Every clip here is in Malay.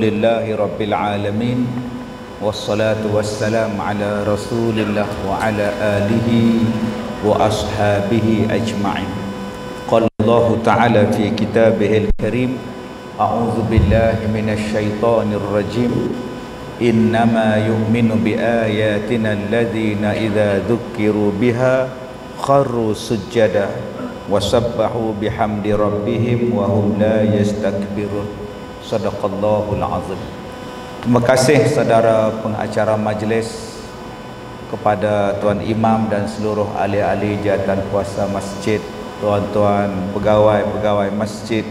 Alhamdulillahi Rabbil Alamin. Wassalatu wassalam ala Rasulillah wa ala alihi wa ashabihi ajma'in. Qala Allah Ta'ala fi kitabihil karim, a'udzu billahi minasy syaithanir rajim. Innama yu'minu bi ayatina alladhina idza dzukkiru biha kharru sujada wa sabbahu bihamdi rabbihim wa hum la yastakbirun. Sadaqallahul azim. Terima kasih saudara pengacara majlis, kepada Tuan Imam dan seluruh ahli-ahli jawatan kuasa masjid, tuan-tuan pegawai-pegawai masjid,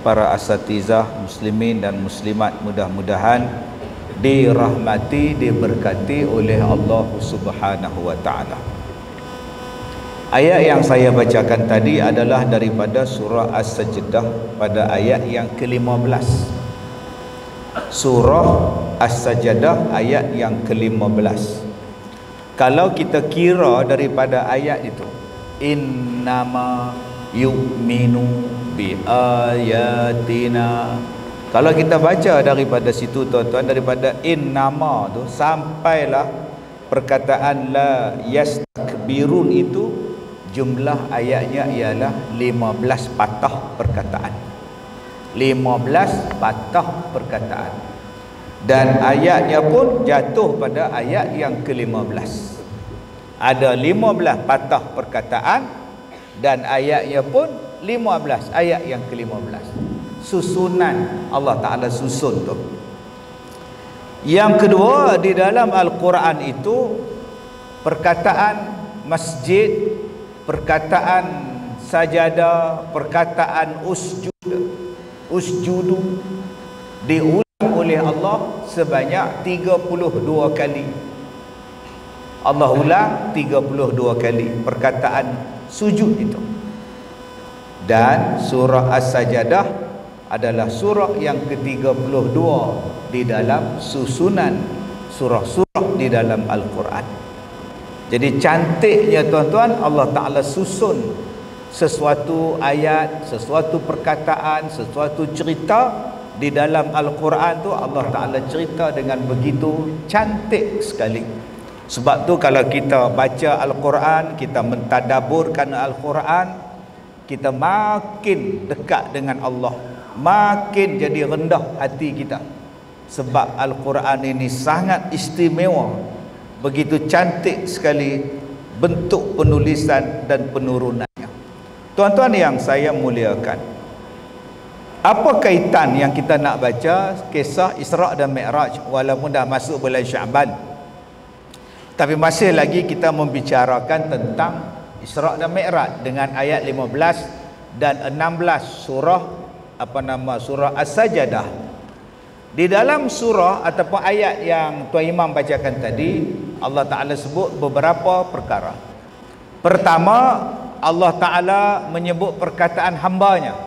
para asatizah muslimin dan muslimat, mudah-mudahan dirahmati, diberkati oleh Allah Subhanahu wa taala. Ayat yang saya bacakan tadi adalah daripada surah As-Sajdah pada ayat yang ke-15. Surah As-Sajdah ayat yang ke-15. Kalau kita kira daripada ayat itu, innama yu'minu bi ayatina. Kalau kita baca daripada situ tuan-tuan, daripada innama tu sampailah perkataan la yastakbirun itu, jumlah ayatnya ialah 15 patah perkataan. 15 patah perkataan. Dan ayatnya pun jatuh pada ayat yang ke-15. Ada 15 patah perkataan dan ayatnya pun 15, ayat yang ke-15. Susunan Allah Ta'ala susun tu. Yang kedua, di dalam Al-Quran itu perkataan masjid, perkataan sajadah, perkataan usjudu diulang oleh Allah sebanyak 32 kali. Allah ulang 32 kali perkataan sujud itu. Dan surah As-Sajdah adalah surah yang ke-32 di dalam susunan surah-surah di dalam Al-Quran. Jadi cantiknya tuan-tuan, Allah Ta'ala susun sesuatu ayat, sesuatu perkataan, sesuatu cerita di dalam Al-Quran tu. Allah Ta'ala cerita dengan begitu cantik sekali. Sebab tu kalau kita baca Al-Quran, kita mentadaburkan Al-Quran, kita makin dekat dengan Allah, makin jadi rendah hati kita. Sebab Al-Quran ini sangat istimewa, begitu cantik sekali bentuk penulisan dan penurunannya. Tuan-tuan yang saya muliakan, apa kaitan yang kita nak baca kisah Isra' dan Mi'raj, walaupun dah masuk bulan Syaban, tapi masih lagi kita membicarakan tentang Isra' dan Mi'raj dengan ayat 15 dan 16 surah surah As-Sajdah. Di dalam surah ataupun ayat yang Tuan Imam bacakan tadi, Allah Ta'ala sebut beberapa perkara. Pertama, Allah Ta'ala menyebut perkataan hambanya,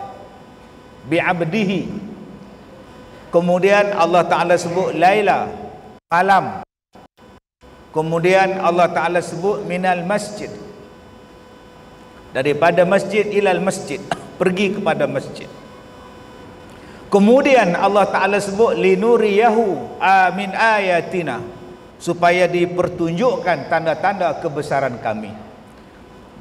bi'abdihi. Kemudian Allah Ta'ala sebut laila, malam. Kemudian Allah Ta'ala sebut minal masjid, daripada masjid ilal masjid, pergi kepada masjid. Kemudian Allah Ta'ala sebut linuriyahu min ayatina, supaya dipertunjukkan tanda-tanda kebesaran kami.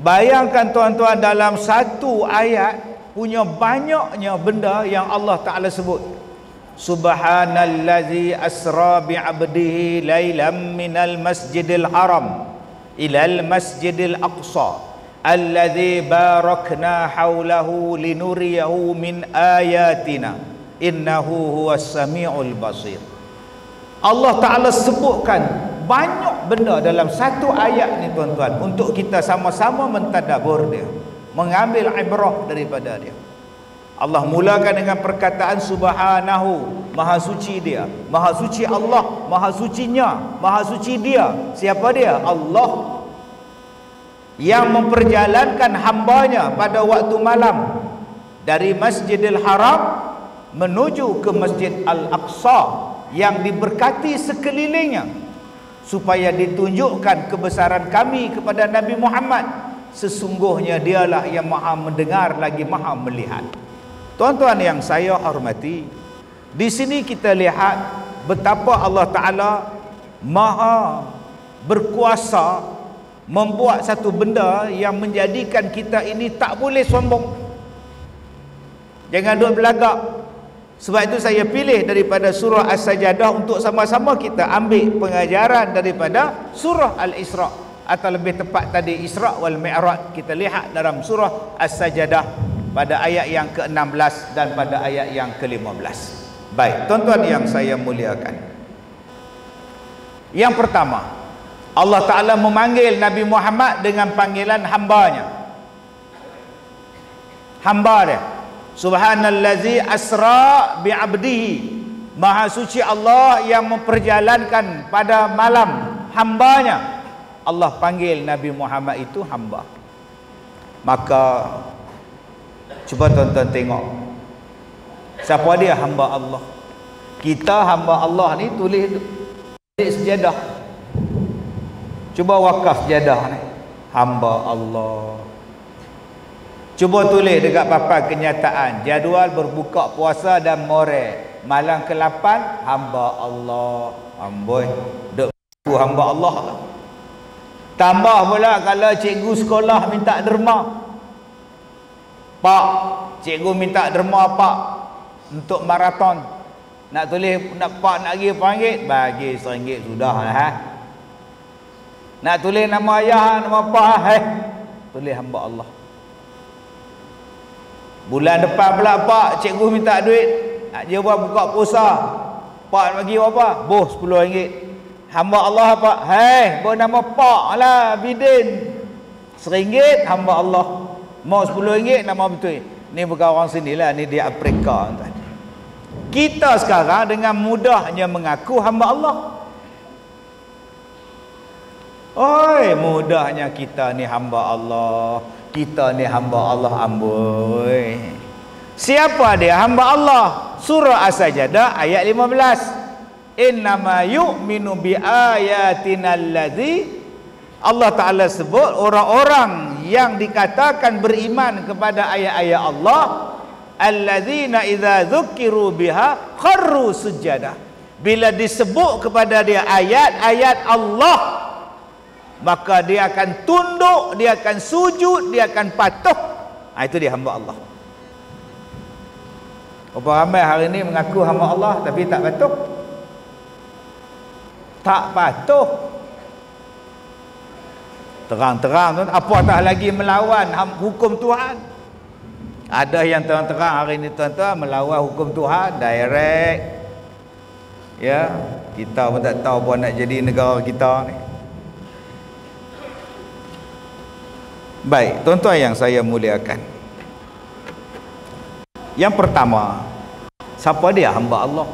Bayangkan tuan-tuan, dalam satu ayat punya banyaknya benda yang Allah Ta'ala sebut. Subhanallazi asra bi'abdihi laylam minal masjidil haram ilal masjidil aqsa alladzi barakna hawlahu linuriyahu min ayatina innahu huwas sami'ul basir. Allah Ta'ala sebutkan banyak benda dalam satu ayat ni tuan-tuan, untuk kita sama-sama mentadabur dia, mengambil ibrah daripada dia. Allah mulakan dengan perkataan subhanahu, maha suci dia, maha suci Allah, maha sucinya, maha suci dia. Siapa dia? Allah, yang memperjalankan hambanya pada waktu malam dari Masjidil Haram menuju ke Masjid Al-Aqsa yang diberkati sekelilingnya, supaya ditunjukkan kebesaran kami kepada Nabi Muhammad. Sesungguhnya dialah yang maha mendengar lagi maha melihat. Tuan-tuan yang saya hormati, Di sini kita lihat betapa Allah Ta'ala maha berkuasa membuat satu benda yang menjadikan kita ini tak boleh sombong. Jangan duk belagak. Sebab itu saya pilih daripada surah As-Sajadah untuk sama-sama kita ambil pengajaran daripada surah Al-Isra', atau lebih tepat tadi Isra' wal Mi'raj. Kita lihat dalam surah As-Sajadah pada ayat yang ke-16 dan pada ayat yang ke-15. Baik, tuan-tuan yang saya muliakan, yang pertama, Allah Ta'ala memanggil Nabi Muhammad dengan panggilan hambanya. Hamba dia. Subhanallazi asra bi'abdihi. Maha suci Allah yang memperjalankan pada malam hambanya. Allah panggil Nabi Muhammad itu hamba. Maka cuba tuan-tuan tengok, siapa dia hamba Allah? Kita hamba Allah ni tulis sejadah. Cuba wakaf sejadah ni, hamba Allah. Cuba tulis dekat papan kenyataan, jadual berbuka puasa dan more malam ke-8, hamba Allah. Amboi, dek hamba Allah lah. Tambah pula kalau cikgu sekolah minta derma, pak, cikgu minta derma pak untuk maraton, nak tulis, nak pak nak pergi panggil, bagi RM1 sudah lah. Nak tulis nama ayah, nama pak, tulis hamba Allah. Bulan depan pula pak, cikgu minta duit, nak dia buat buka puasa, pak nak bagi apa? Boh RM10. Hamba Allah pak, buat nama pak lah, Bidin. RM1 hamba Allah. Mau RM10 nama betul. Ni bukan orang sini lah, ni di Afrika. Kita sekarang dengan mudahnya mengaku hamba Allah. Oi, mudahnya kita ni hamba Allah. Kita ni hamba Allah, amboi. Siapa dia hamba Allah? Surah As-Sajadah ayat 15. Innama yu'minu bi ayatina allazi, Allah Ta'ala sebut orang-orang yang dikatakan beriman kepada ayat-ayat Allah, allazina idza dzukiru biha kharru sujada. Bila disebut kepada dia ayat-ayat Allah, maka dia akan tunduk, dia akan sujud, dia akan patuh. Itu dia hamba Allah. Berapa ramai hari ini mengaku hamba Allah tapi tak patuh? Tak patuh. Terang-terang tu, apatah lagi melawan hukum Tuhan. Ada yang terang-terang hari ini tuan-tuan melawan hukum Tuhan direct. Ya, kita pun tak tahu apa nak jadi negara kita ni. Baik, tuan-tuan yang saya muliakan, yang pertama, siapa dia hamba Allah?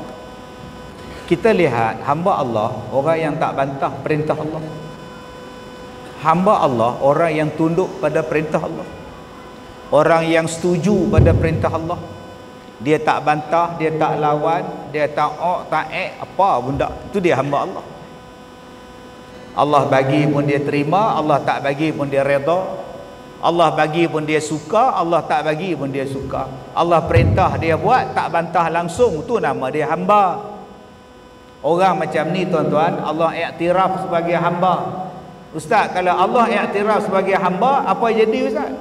Kita lihat hamba Allah, orang yang tak bantah perintah Allah. Hamba Allah, orang yang tunduk pada perintah Allah, orang yang setuju pada perintah Allah. Dia tak bantah, dia tak lawan, dia tak apa benda. Itu dia hamba Allah. Allah bagi pun dia terima, Allah tak bagi pun dia redha. Allah bagi pun dia suka, Allah tak bagi pun dia suka. Allah perintah dia buat, tak bantah langsung, tu nama dia hamba. Orang macam ni tuan-tuan, Allah iktiraf sebagai hamba. Ustaz, kalau Allah iktiraf sebagai hamba, apa jadi ustaz?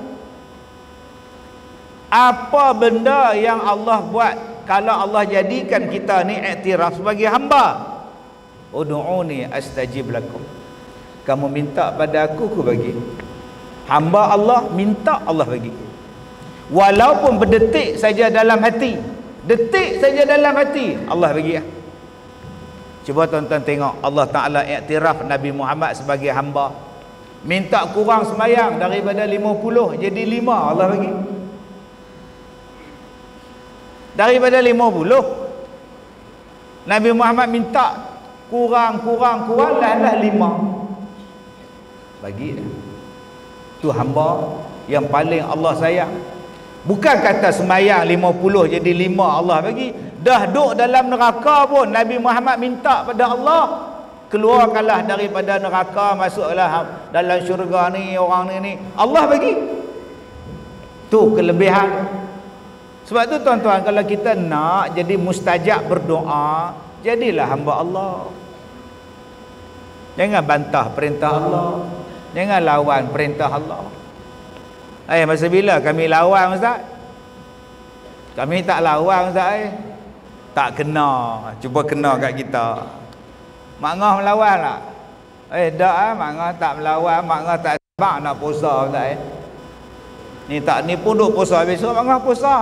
Apa benda yang Allah buat kalau Allah jadikan kita ni iktiraf sebagai hamba? Ud'uni astajib lakum. Kamu minta pada aku bagi. Hamba Allah minta, Allah bagi. Walaupun berdetik saja dalam hati, detik saja dalam hati, Allah bagi. Cuba tuan-tuan tengok, Allah Ta'ala iktiraf Nabi Muhammad sebagai hamba. Minta kurang sembahyang daripada 50 jadi 5, Allah bagi. Daripada 50 Nabi Muhammad minta kurang lah 5, bagi dia. Itu hamba yang paling Allah sayang. Bukan kata sembahyang 50 jadi 5 Allah bagi. Dah duduk dalam neraka pun Nabi Muhammad minta pada Allah, keluarkanlah daripada neraka, masuklah dalam syurga ni orang ni. Allah bagi. Tu kelebihan. Sebab tu tuan-tuan, kalau kita nak jadi mustajab berdoa, jadilah hamba Allah. Jangan bantah perintah Allah, jangan lawan perintah Allah. Masa bila kami lawan Ustaz? Kami tak lawan Ustaz. Tak kena. Cuba kena kat kita. Mak ngah melawan tak? Tak mak ngah tak melawan. Mak ngah tak sebab nak puasa Ustaz. Ni tak ni pun duk puasa, besok mak ngah puasa.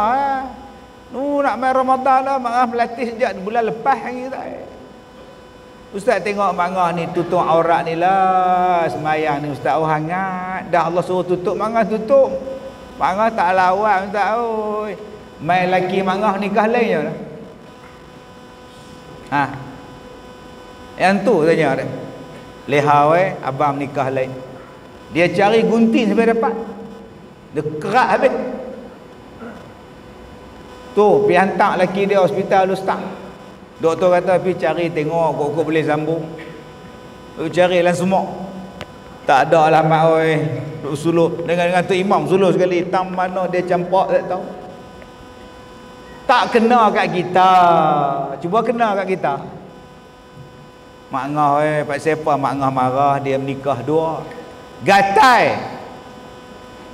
Nak main Ramadan dah. Mak ngah melatih sejak bulan lepas lagi Ustaz. Ustaz tengok mak ngah ni tutup aurat ni lah. Semayang ni Ustaz hangat. Dah Allah suruh tutup, mak ngah tutup. Mak ngah tak lawan Ustaz. Main lelaki mak ngah nikah lain je lah. Yang tu tanya dia. Leha abang nikah lain. Dia cari gunting sampai dapat. Dia kerak habis. Tu pergi hantar lelaki dia hospital Ustaz. Doktor kata pergi cari tengok kok boleh sambung. Cari lah semua. Tak ada alamat duk suluh dengan tu imam suluh sekali. Tam mana dia campak tak tahu. Tak kena kat kita. Cuba kena kat kita. Mak ngah Pak Sepa mak ngah marah, dia menikah dua. Gatai.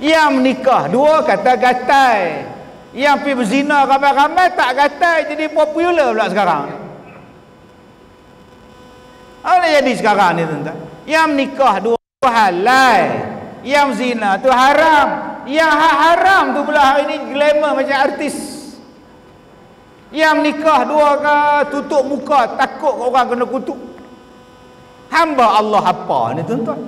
Yang menikah dua kata gatai. Yang pergi berzina ramai-ramai tak gatai, jadi popular pula sekarang. Apa jadi sekarang ni tuan-tuan? Yang menikah dua halal, yang zina tu haram. Yang haram tu pula hari ni glamour macam artis. Yang menikah dua ke tutup muka, takut orang kena kutuk. Hamba Allah apa ni tuan-tuan?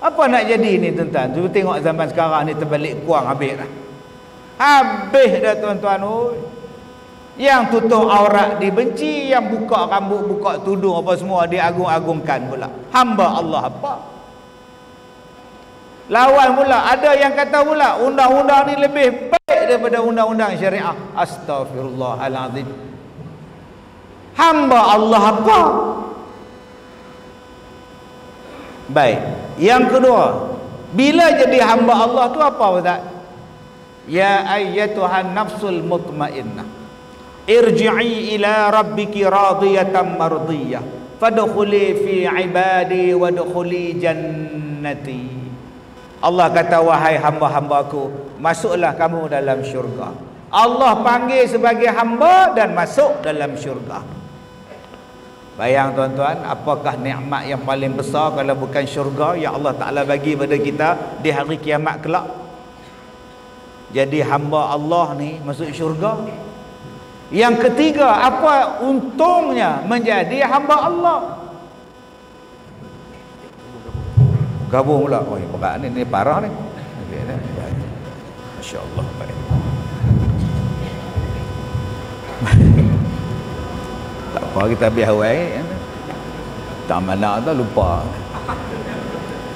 Apa nak jadi ni tuan-tuan? Cuba tengok zaman sekarang ni terbalik kurang habis dah. Habis dah tuan-tuan. Yang tutup aurat dibenci, yang buka rambut, buka tudung apa semua diagung-agungkan pula. Hamba Allah apa? Lawan pula, ada yang kata pula undang-undang ni lebih baik daripada undang-undang syariah. Astaghfirullahalazim. Hamba Allah apa? Baik. Yang kedua, bila jadi hamba Allah tu apa Ustaz? Ya ayyatuhan nafsul mutmainnah, irji'i ila rabbiki radiyatan mardiyah, fadkhuli fi ibadi wadkhuli jannati. Allah kata, wahai hamba-hambaku, masuklah kamu dalam syurga. Allah panggil sebagai hamba dan masuk dalam syurga. Bayang tuan-tuan, apakah nikmat yang paling besar kalau bukan syurga yang Allah Ta'ala bagi pada kita di hari kiamat kelak. Jadi hamba Allah ni masuk syurga. Yang ketiga, apa untungnya menjadi hamba Allah? Gabung pula. Berat ni parah ni. Masya Allah. Baik. Tak apa, kita biar awal. Tak mana tak lupa.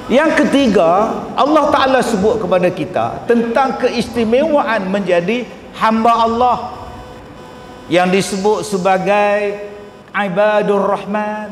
Yang ketiga, Allah Ta'ala sebut kepada kita tentang keistimewaan menjadi hamba Allah, yang disebut sebagai ibadur rahman,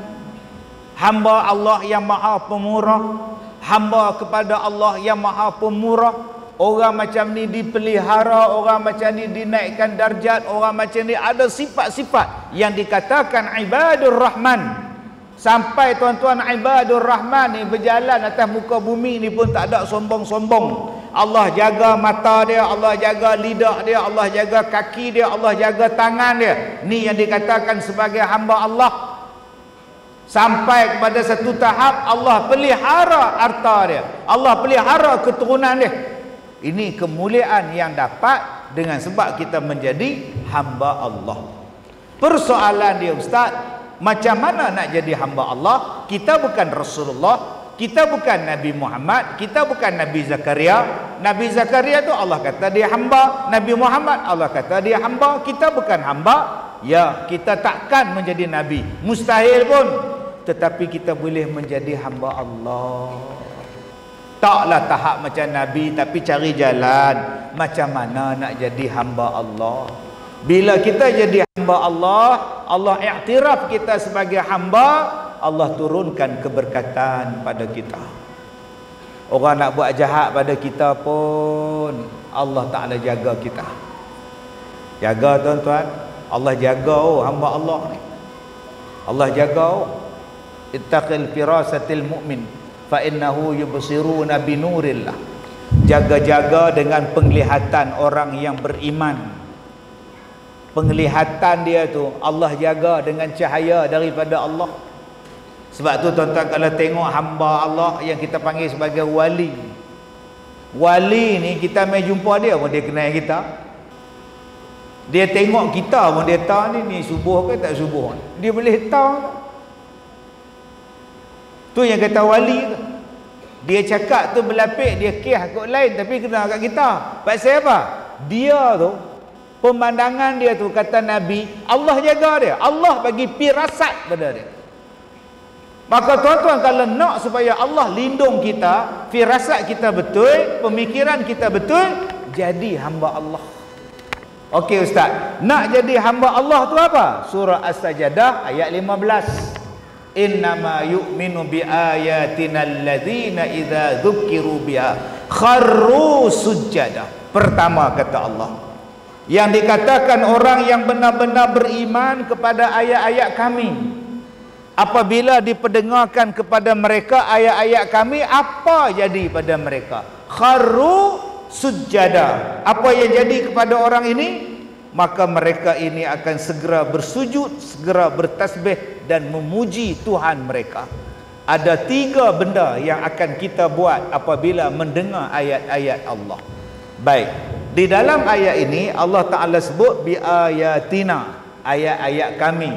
hamba Allah yang maha pemurah. Hamba kepada Allah yang maha pemurah. Orang macam ni dipelihara, orang macam ni dinaikkan darjat, orang macam ni ada sifat-sifat yang dikatakan ibadur rahman. Sampai tuan-tuan, ibadur rahman ni berjalan atas muka bumi ni pun tak ada sombong-sombong. Allah jaga mata dia, Allah jaga lidah dia, Allah jaga kaki dia, Allah jaga tangan dia. Ni yang dikatakan sebagai hamba Allah. Sampai kepada satu tahap Allah pelihara harta dia, Allah pelihara keturunan dia. Ini kemuliaan yang dapat dengan sebab kita menjadi hamba Allah. Persoalan dia Ustaz, macam mana nak jadi hamba Allah? Kita bukan Rasulullah, kita bukan Nabi Muhammad, kita bukan Nabi Zakaria. Nabi Zakaria tu Allah kata dia hamba, Nabi Muhammad Allah kata dia hamba. Kita bukan hamba. Ya, kita takkan menjadi Nabi, mustahil pun. Tetapi kita boleh menjadi hamba Allah. Taklah tahap macam Nabi, tapi cari jalan macam mana nak jadi hamba Allah. Bila kita jadi hamba Allah, Allah iktiraf kita sebagai hamba, Allah turunkan keberkatan pada kita. Orang nak buat jahat pada kita pun Allah Ta'ala jaga kita. Jaga tuan-tuan. Allah jaga hamba Allah ni. Allah jaga ittaqil firasatil mu'min fa innahu yubsiruna binurillah. Jaga-jaga dengan penglihatan orang yang beriman. Penglihatan dia tu Allah jaga dengan cahaya daripada Allah. Sebab tu tuan-tuan, kalau tengok hamba Allah yang kita panggil sebagai wali, wali ni kita mai jumpa dia pun dia kenal kita. Dia tengok kita pun dia tahu ni subuh ke tak subuh. Dia boleh tahu. Tu yang kata wali tu. Dia cakap tu berlapik, dia kih kot lain tapi kena kat kita. Pasal apa? Dia tu, pemandangan dia tu, kata Nabi, Allah jaga dia. Allah bagi firasat pada dia. Maka tuan-tuan, kalau nak supaya Allah lindung kita, firasat kita betul, pemikiran kita betul, jadi hamba Allah. Okey Ustaz, nak jadi hamba Allah tu apa? Surah As-Sajdah ayat 15. Innama yu'minu bi ayatina alladzina idza dzukiru biha kharru sujada. Pertama kata Allah, yang dikatakan orang yang benar-benar beriman kepada ayat-ayat kami, apabila diperdengarkan kepada mereka ayat-ayat kami, apa jadi pada mereka? Kharru sujada. Apa yang jadi kepada orang ini? Maka mereka ini akan segera bersujud, segera bertasbih dan memuji Tuhan mereka. Ada 3 benda yang akan kita buat apabila mendengar ayat-ayat Allah. Baik, di dalam ayat ini Allah Ta'ala sebut bi ayatina, ayat-ayat kami.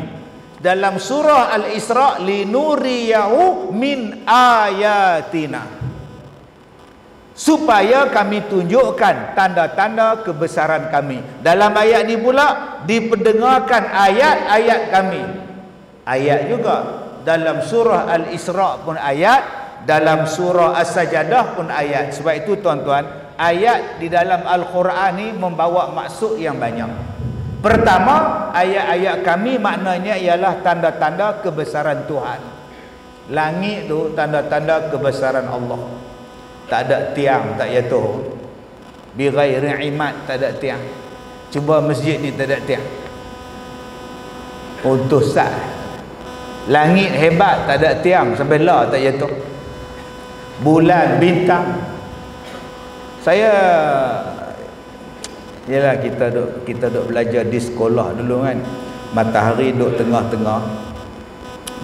Dalam surah Al-Isra, linuriyahu min ayatina, supaya kami tunjukkan tanda-tanda kebesaran kami. Dalam ayat ini pula diperdengarkan ayat-ayat kami. Ayat juga. Dalam surah Al-Isra pun ayat, dalam surah As-Sajdah pun ayat. Sebab itu tuan-tuan, ayat di dalam Al-Quran ni membawa maksud yang banyak. Pertama, ayat-ayat kami maknanya ialah tanda-tanda kebesaran Tuhan. Langit tu tanda-tanda kebesaran Allah. Tak ada tiang, tak jatuh. Bi ghairi imad, tak ada tiang. Cuba masjid ni tak ada tiang. Untuk sah. Langit hebat, tak ada tiang, sampai lah tak jatuh. Bulan, bintang. Saya, yalah, kita duk belajar di sekolah dulu kan. Matahari duk tengah-tengah.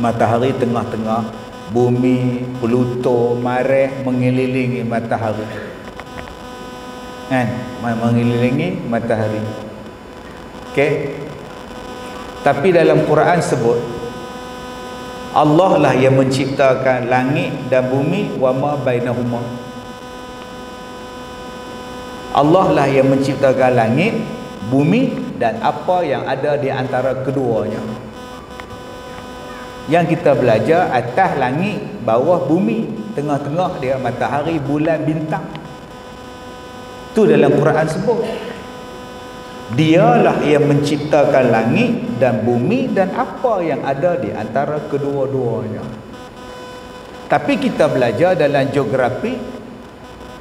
Matahari tengah-tengah. Bumi, Pluto, Marikh mengelilingi matahari. Kan? Mengelilingi matahari. Okey. Tapi dalam Quran sebut Allah lah yang menciptakan langit dan bumi wa ma bainahuma. Allah lah yang menciptakan langit, bumi dan apa yang ada di antara keduanya. Yang kita belajar atas langit, bawah bumi, tengah-tengah dia matahari, bulan, bintang. Tu dalam Quran sebut. Dialah yang menciptakan langit dan bumi dan apa yang ada di antara kedua-duanya. Tapi kita belajar dalam geografi,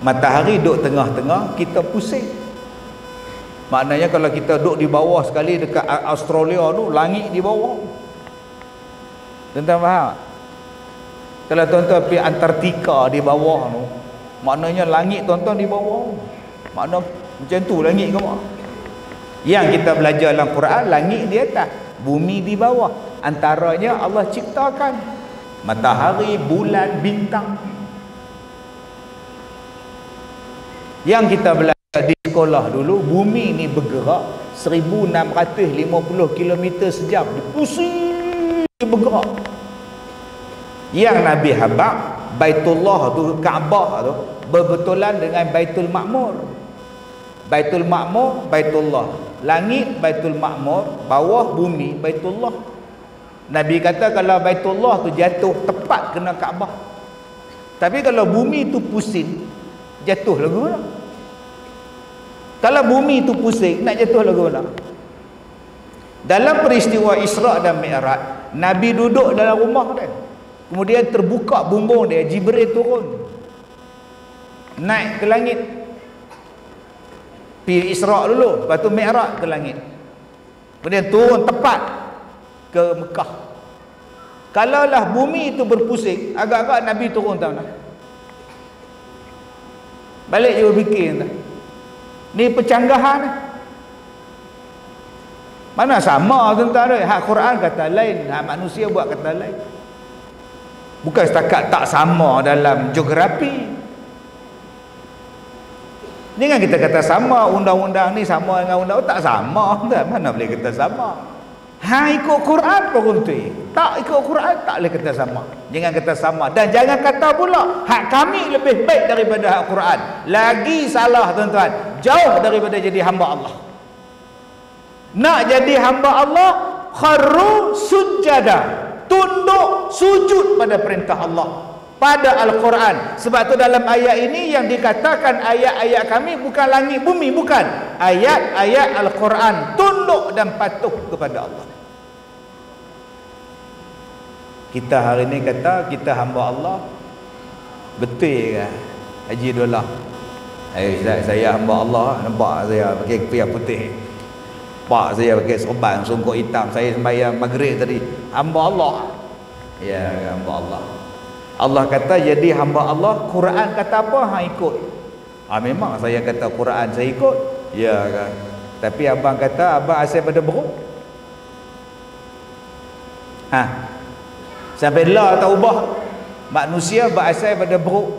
matahari duduk tengah-tengah, kita pusing. Maknanya kalau kita duduk di bawah sekali dekat Australia tu, langit di bawah. Tuan-tuan faham? Kalau tuan-tuan pergi Antartika di bawah tu, maknanya langit tuan-tuan di bawah. Makna macam tu langit ke mak? Yang kita belajar dalam Quran, langit di atas, bumi di bawah. Antaranya Allah ciptakan matahari, bulan, bintang. Yang kita belajar di sekolah dulu, bumi ni bergerak 1650 km sejam. Dia pusing, dia bergerak. Yang Nabi habaq, Baitullah tu, Kaabah tu berbetulan dengan Baitul Ma'mur. Baitul Ma'mur, Baitullah. Langit Baitul Ma'mur, bawah bumi Baitullah. Nabi kata kalau Baitullah tu jatuh tepat kena Kaabah. Tapi kalau bumi tu pusing, jatuh lagu mana? Kalau bumi tu pusing, nak jatuh lagu mana? Dalam peristiwa Isra dan Mi'raj, Nabi duduk dalam rumah dia. Kemudian terbuka bumbung dia, Jibril turun. Naik ke langit. Pergi Isra dulu, lepas tu Mi'raj ke langit. Kemudian turun tepat ke Mekah. Kalaulah bumi itu berpusing, agak-agak Nabi turun tahu tak? Balik je berfikir tak? Ni pencanggahan ni. Mana sama tuan-tuan? Hak Quran kata lain, hak manusia buat kata lain. Bukan setakat tak sama dalam geografi. Ni kan kita kata sama, undang-undang ni sama dengan undang-undang, tak sama tak? Mana boleh kata sama? Ikut Quran pun tu. Tak ikut Quran tak boleh kata sama. Jangan kata sama. Dan jangan kata pula hak kami lebih baik daripada hak Quran. Lagi salah tuan-tuan. Jauh daripada jadi hamba Allah. Nak jadi hamba Allah, kharru sujada, tunduk sujud pada perintah Allah, pada Al-Quran. Sebab tu dalam ayat ini yang dikatakan ayat-ayat kami bukan langit bumi, bukan. Ayat-ayat Al-Quran, tunduk dan patuh kepada Allah. Kita hari ini kata kita hamba Allah. Betul ke Haji Dollah? Saya hamba Allah. Nampak saya pakai kopiah putih, pak saya pakai serban songkok hitam, saya sembahyang maghrib tadi. Hamba Allah. Ya, hamba Allah. Allah kata jadi hamba Allah. Quran kata apa? Ikut. Memang saya kata Quran saya ikut. Ya kan. Tapi abang kata abang asal pada beruk. Sampai lah tak ubah. Manusia berasal pada beruk.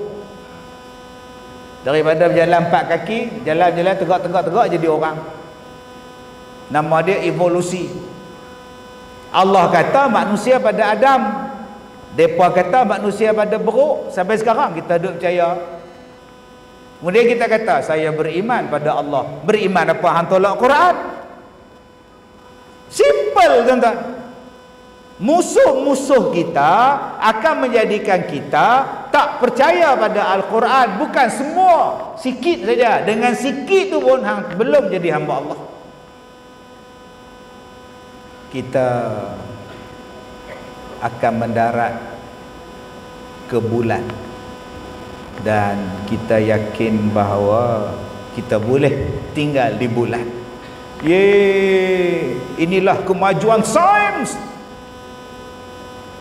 Daripada berjalan 4 kaki, jalan-jalan tegak-tegak jadi orang. Nama dia evolusi. Allah kata manusia pada Adam. Depa kata manusia pada beruk. Sampai sekarang kita duduk percaya. Kemudian kita kata saya beriman pada Allah. Beriman apa? Hang tolak Quran. Simple tuan-tuan. Musuh-musuh kita akan menjadikan kita tak percaya pada Al-Quran. Bukan semua, sikit saja. Dengan sikit tu pun hang belum jadi hamba Allah. Kita akan mendarat ke bulan dan kita yakin bahawa kita boleh tinggal di bulan. Inilah kemajuan sains.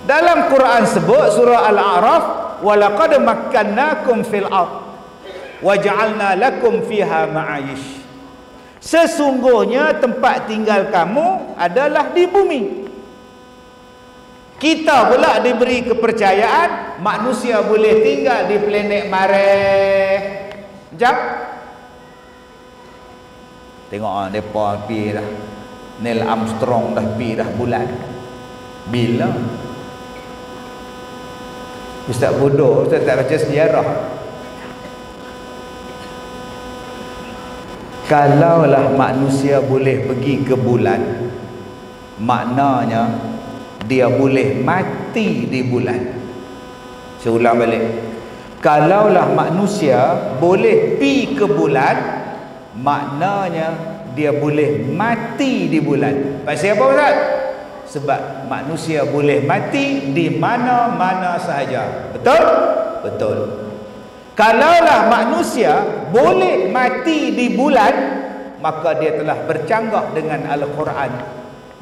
Dalam Quran sebut surah Al-A'raf, walaqad makkannakum fil ard waja'alna lakum fiha ma'ayish. Sesungguhnya tempat tinggal kamu adalah di bumi. Kita pula diberi kepercayaan manusia boleh tinggal di planet Mareh. Jap. Tengok depa pi dah. Neil Armstrong dah pi dah bulan. Bila? Ustaz bodoh, ustaz tak baca sejarah. Kalaulah manusia boleh pergi ke bulan, maknanya dia boleh mati di bulan. Saya ulang balik. Kalaulah manusia boleh pergi ke bulan, maknanya dia boleh mati di bulan. Pasal apa Ustaz? Sebab manusia boleh mati di mana-mana sahaja. Betul? Betul. Kalaulah manusia boleh mati di bulan, maka dia telah bercanggah dengan Al-Quran.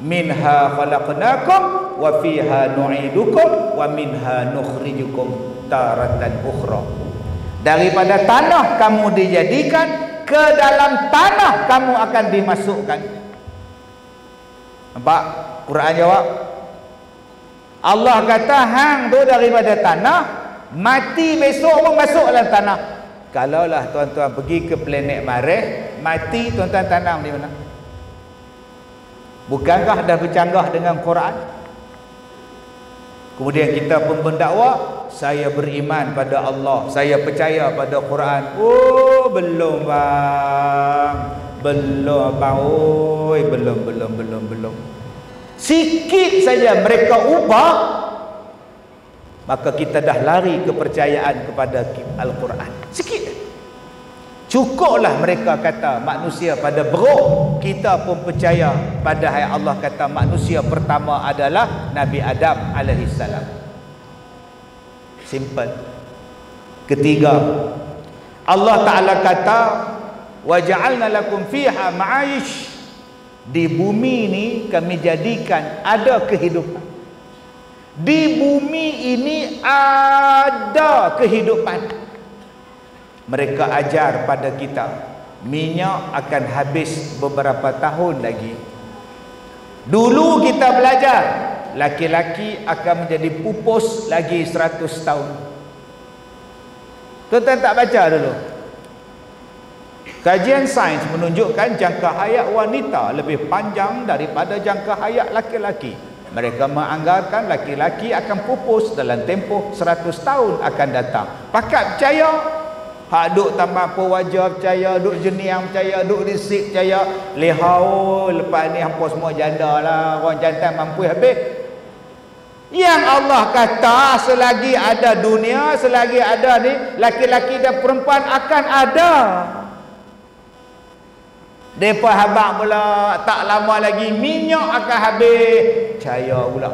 Minha khalaqnakum wa fiha nu'idukum wa minha nukhrijukum taratan ukhra. Daripada tanah kamu dijadikan, ke dalam tanah kamu akan dimasukkan. Nampak? Quran jawab. Allah kata hang tu daripada tanah, mati besok pun masuk dalam tanah. Kalaulah tuan-tuan pergi ke planet Mareh, mati tuan-tuan tanam di mana? Bukankah dah bercanggah dengan Quran? Kemudian kita pun mendakwa, saya beriman pada Allah, saya percaya pada Quran. Oh, belum bang. Belum bang. Oi, belum. Sikit saja mereka ubah, maka kita dah lari kepercayaan kepada Al-Quran. Sikit. Cukuplah mereka kata manusia pada beruk, kita pun percaya pada ayat Allah kata manusia pertama adalah Nabi Adam alaihissalam. Simple. Ketiga, Allah Ta'ala kata waja'alna lakum fiha ma'ayish. Di bumi ini kami jadikan ada kehidupan. Di bumi ini ada kehidupan. Mereka ajar pada kita, minyak akan habis beberapa tahun lagi. Dulu kita belajar, laki-laki akan menjadi pupus lagi 100 tahun. Tuan-tuan tak baca dulu? Kajian sains menunjukkan jangka hayat wanita lebih panjang daripada jangka hayat laki-laki. Mereka menganggarkan laki-laki akan pupus dalam tempoh 100 tahun akan datang. Pakat percaya? Hak duk tambah wajah percaya, duk jeniang percaya, duk risik percaya. Lehau lepas ni hampa semua janda lah, orang jantan mampu habis. Yang Allah kata selagi ada dunia, selagi ada ni, laki-laki dan perempuan akan ada. Depa habaq pula tak lama lagi minyak akan habis. Percaya pula.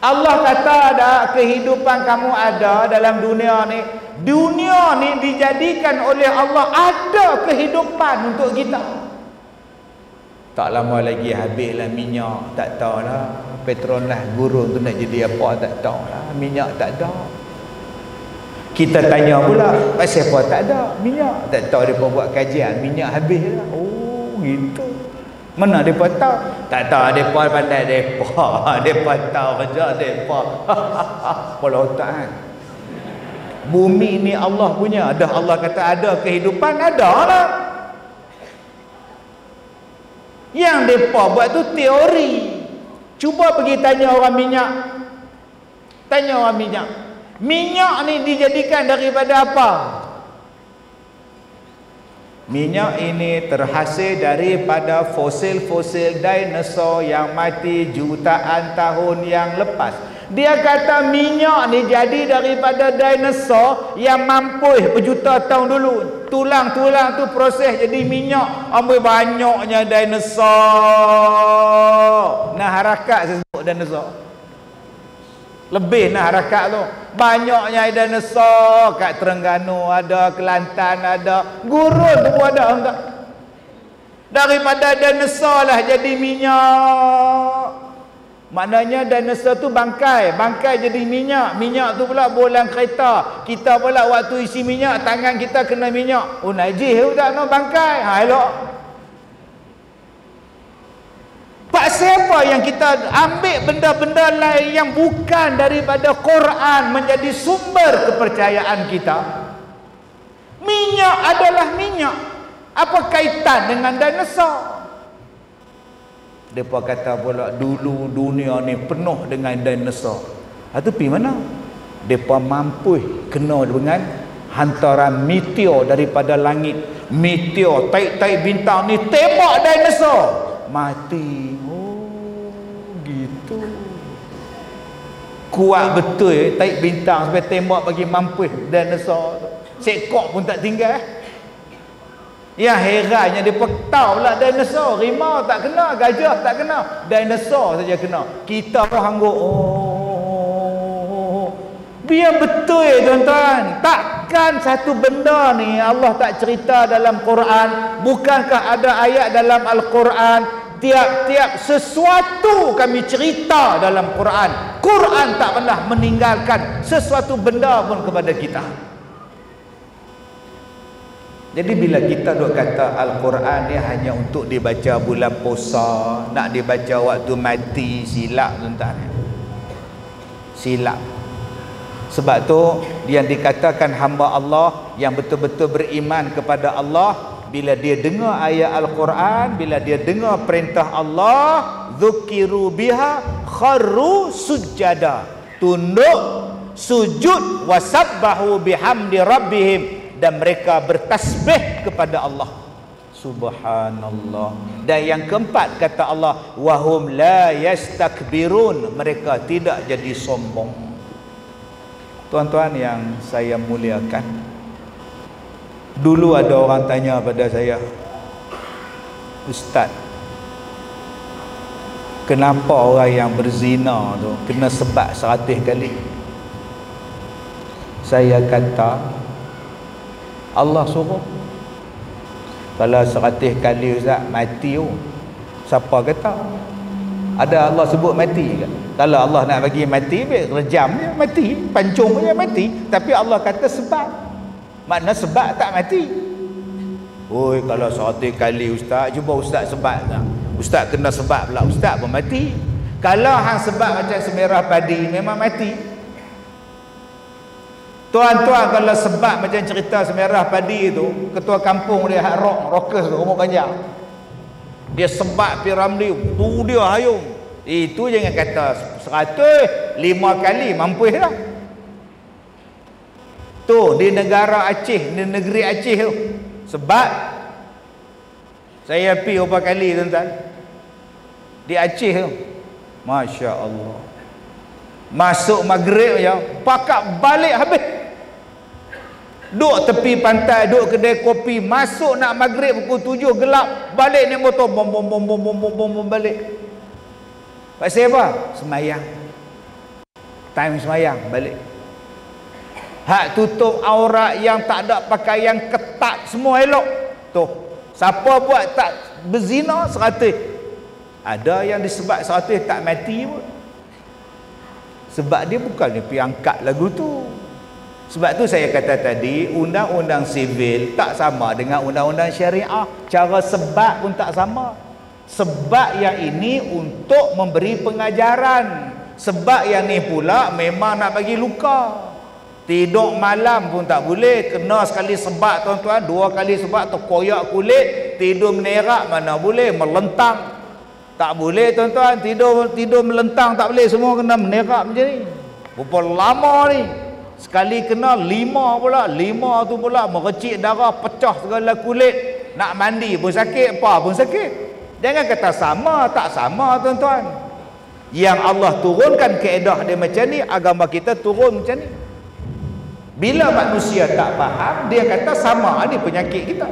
Allah kata ada kehidupan kamu ada dalam dunia ni. Dunia ni dijadikan oleh Allah ada kehidupan untuk kita. Tak lama lagi habislah minyak, tak tahulah. Petronas gurun tu nak jadi apa tak tahulah. Minyak tak ada. Kita tanya pula, pasal apa tak ada minyak? Tak tahu mereka buat kajian, minyak habis lah. Oh, gitu. Mana mereka tahu? Tak tahu mereka pandai mereka. Mereka tahu kerja mereka. Kepala otak kan? Bumi ni Allah punya. Ada Allah kata ada kehidupan, ada lah. Yang mereka buat tu teori. Cuba pergi tanya orang minyak. Tanya orang minyak. Minyak ni dijadikan daripada apa? Minyak ini terhasil daripada fosil-fosil dinosaur yang mati jutaan tahun yang lepas. Dia kata minyak ni jadi daripada dinosaur yang mampu berjuta tahun dulu. Tulang-tulang tu proses jadi minyak. Ambil banyaknya dinosaur. Nah harakat saya sebut dinosaur. Lebih nak harakat tu. Banyaknya dinosaur kat Terengganu ada, Kelantan ada, gurun tu ada enggak. Daripada dinosaur lah jadi minyak. Maknanya dinosaur tu bangkai, bangkai jadi minyak, minyak tu pula bolang kereta. Kita pula waktu isi minyak tangan kita kena minyak. Oh najis tu tak no bangkai. Ha elok. Pak siapa yang kita ambil benda-benda lain yang bukan daripada Quran menjadi sumber kepercayaan kita? Minyak adalah minyak. Apa kaitan dengan dinosaur? Depa kata pula dulu dunia ni penuh dengan dinosaur. Itu pergi mana? Depa mampu kena dengan hantaran meteor daripada langit. Meteor, taik-taik bintang ni tembak dinosaur. Mati. Oh, gitu. Kuat betul taik bintang sampai tembak bagi mampu dinosaur tu. Sekok pun tak tinggal. Yang herannya dia tahu pula dinosaur, rimau tak kena, gajah tak kena, dinosaur saja kena. Kita pun hangguk. Oh. Biar betul tuan-tuan. Takkan satu benda ni Allah tak cerita dalam Quran? Bukankah ada ayat dalam Al-Quran? Tiap-tiap sesuatu kami cerita dalam Quran. Quran tak pernah meninggalkan sesuatu benda pun kepada kita. Jadi bila kita duk kata Al-Quran ni hanya untuk dibaca bulan puasa, nak dibaca waktu mati, silap tuan-tuan. Silap. Sebab tu yang dikatakan hamba Allah yang betul-betul beriman kepada Allah, bila dia dengar ayat Al-Quran, bila dia dengar perintah Allah, dzukiru biha kharru sujada, tunduk sujud wasabbahu bihamdi rabbihim, dan mereka bertasbih kepada Allah. Subhanallah. Dan yang keempat kata Allah, wahum la yastakbirun, mereka tidak jadi sombong. Tuan-tuan yang saya muliakan, dulu ada orang tanya pada saya, Ustaz, kenapa orang yang berzina tu kena sebat 100 kali? Saya kata Allah suruh. Kalau 100 kali Ustaz mati tu, Siapa kata? Ada Allah sebut mati ke? Kalau Allah nak bagi mati, rejam je mati, pancung je mati. Tapi Allah kata sebab. Makna sebab tak mati. Oi, kalau 100 kali ustaz, cuba ustaz sebab tak? Ustaz kena sebab pula, ustaz pun mati. Kalau hang sebab macam semerah padi, memang mati. Tuan-tuan, kalau sebab macam cerita semerah padi tu, ketua kampung dia hak rockers tu, umur panjang, dia sebab piramli tu, dia hayung. Itu jangan kata 105 kali mampu dah. Tu di negara Aceh, di negeri Aceh tu, sebab saya pergi berapa kali tuan-tuan di Aceh tu, Masya Allah, masuk maghrib je pakak balik habis. Duk tepi pantai, duk kedai kopi, masuk nak maghrib pukul 7 gelap, balik ni motor bom bom bom bom bom bom bom balik. Pasal apa? Semayang. Time semayang balik. Hak tutup aurat yang tak ada pakaian ketat semua elok. Tu. Siapa buat tak berzina 100. Ada yang disebab 100 tak mati pun. Sebab dia bukan dia pergi angkat lagu tu. Sebab tu saya kata tadi, undang-undang sivil tak sama dengan undang-undang syariah. Cara sebab pun tak sama. Sebab yang ini untuk memberi pengajaran. Sebab yang ni pula memang nak bagi luka. Tidur malam pun tak boleh. Kena sekali sebab tuan-tuan, 2 kali sebab terkoyak kulit. Tidur menerak mana boleh, melentang tak boleh tuan-tuan. Tidur melentang tak boleh, semua kena menerak macam ni. Berapa lama ni? Sekali kena 5 pula. 5 tu pula merecik darah, pecah segala kulit. Nak mandi pun sakit, apa pun sakit. Jangan kata sama, tak sama tuan-tuan. Yang Allah turunkan kaedah dia macam ni, agama kita turun macam ni. Bila manusia tak faham, dia kata sama ni penyakit kita.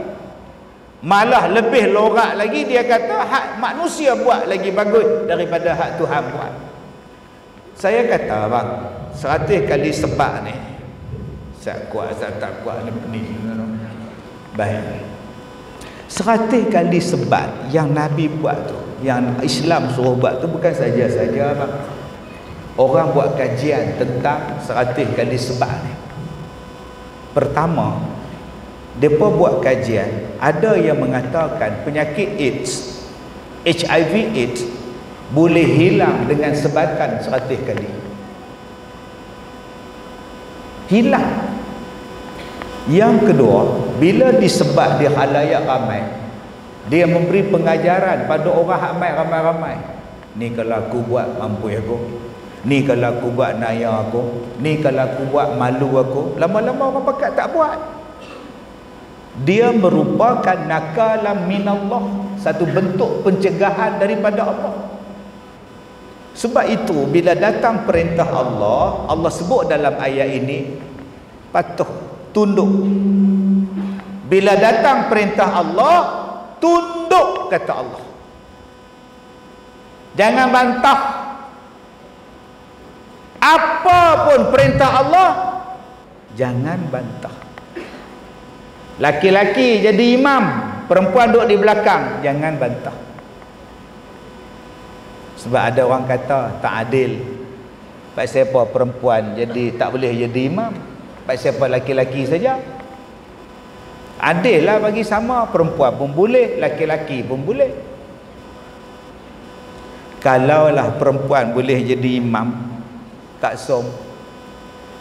Malah lebih lorak lagi, dia kata hak manusia buat lagi bagus daripada hak Tuhan buat. Saya kata bang, 100 kali sebab ni, saya kuat, saya tak kuat ni pening. Baik, 100 kali sebab yang Nabi buat tu, yang Islam suruh buat tu, bukan saja-saja bang. Orang buat kajian tentang 100 kali sebab ni. Pertama, mereka buat kajian, ada yang mengatakan penyakit AIDS, HIV AIDS boleh hilang dengan sebatan 100 kali. Hilang. Yang kedua, bila disebat di khalayak ramai, dia memberi pengajaran pada orang ramai ramai-ramai. Ni kalau aku buat mampu aku. Ni kalau aku buat naya aku. Ni kalau aku buat malu aku. Lama-lama orang pakat tak buat. Dia merupakan nakalan minallah, satu bentuk pencegahan daripada Allah. Sebab itu bila datang perintah Allah, Allah sebut dalam ayat ini, patuh, tunduk. Bila datang perintah Allah, tunduk, kata Allah. Jangan bantah. Apapun perintah Allah, jangan bantah. Laki-laki jadi imam, perempuan duduk di belakang, jangan bantah. Sebab ada orang kata tak adil. Pasal apa perempuan jadi tak boleh jadi imam? Pasal apa laki-laki saja? Adil lah bagi sama, perempuan pun boleh, laki-laki pun boleh. Kalaulah perempuan boleh jadi imam, Kak Som,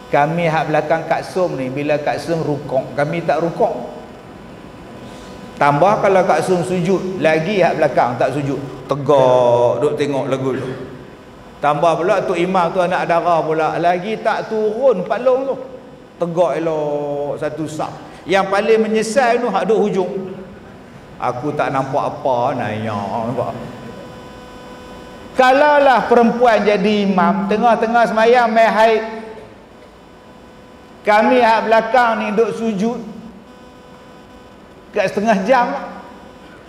kami hak belakang Kak Som ni, bila Kak Som rukuk, kami tak rukuk. Tambah kalau Kak Som sujud, lagi hak belakang tak sujud, tegak duk tengok lagu tu. Tambah pula tu imam tu anak darah pula, lagi tak turun palung tu, tegak elok satu saf. Yang paling menyesal tu hak duk hujung, aku tak nampak apa nanya nampak. Kalaulah perempuan jadi imam, tengah-tengah semayang mai haid, kami hak belakang ni duk sujud kat setengah jam,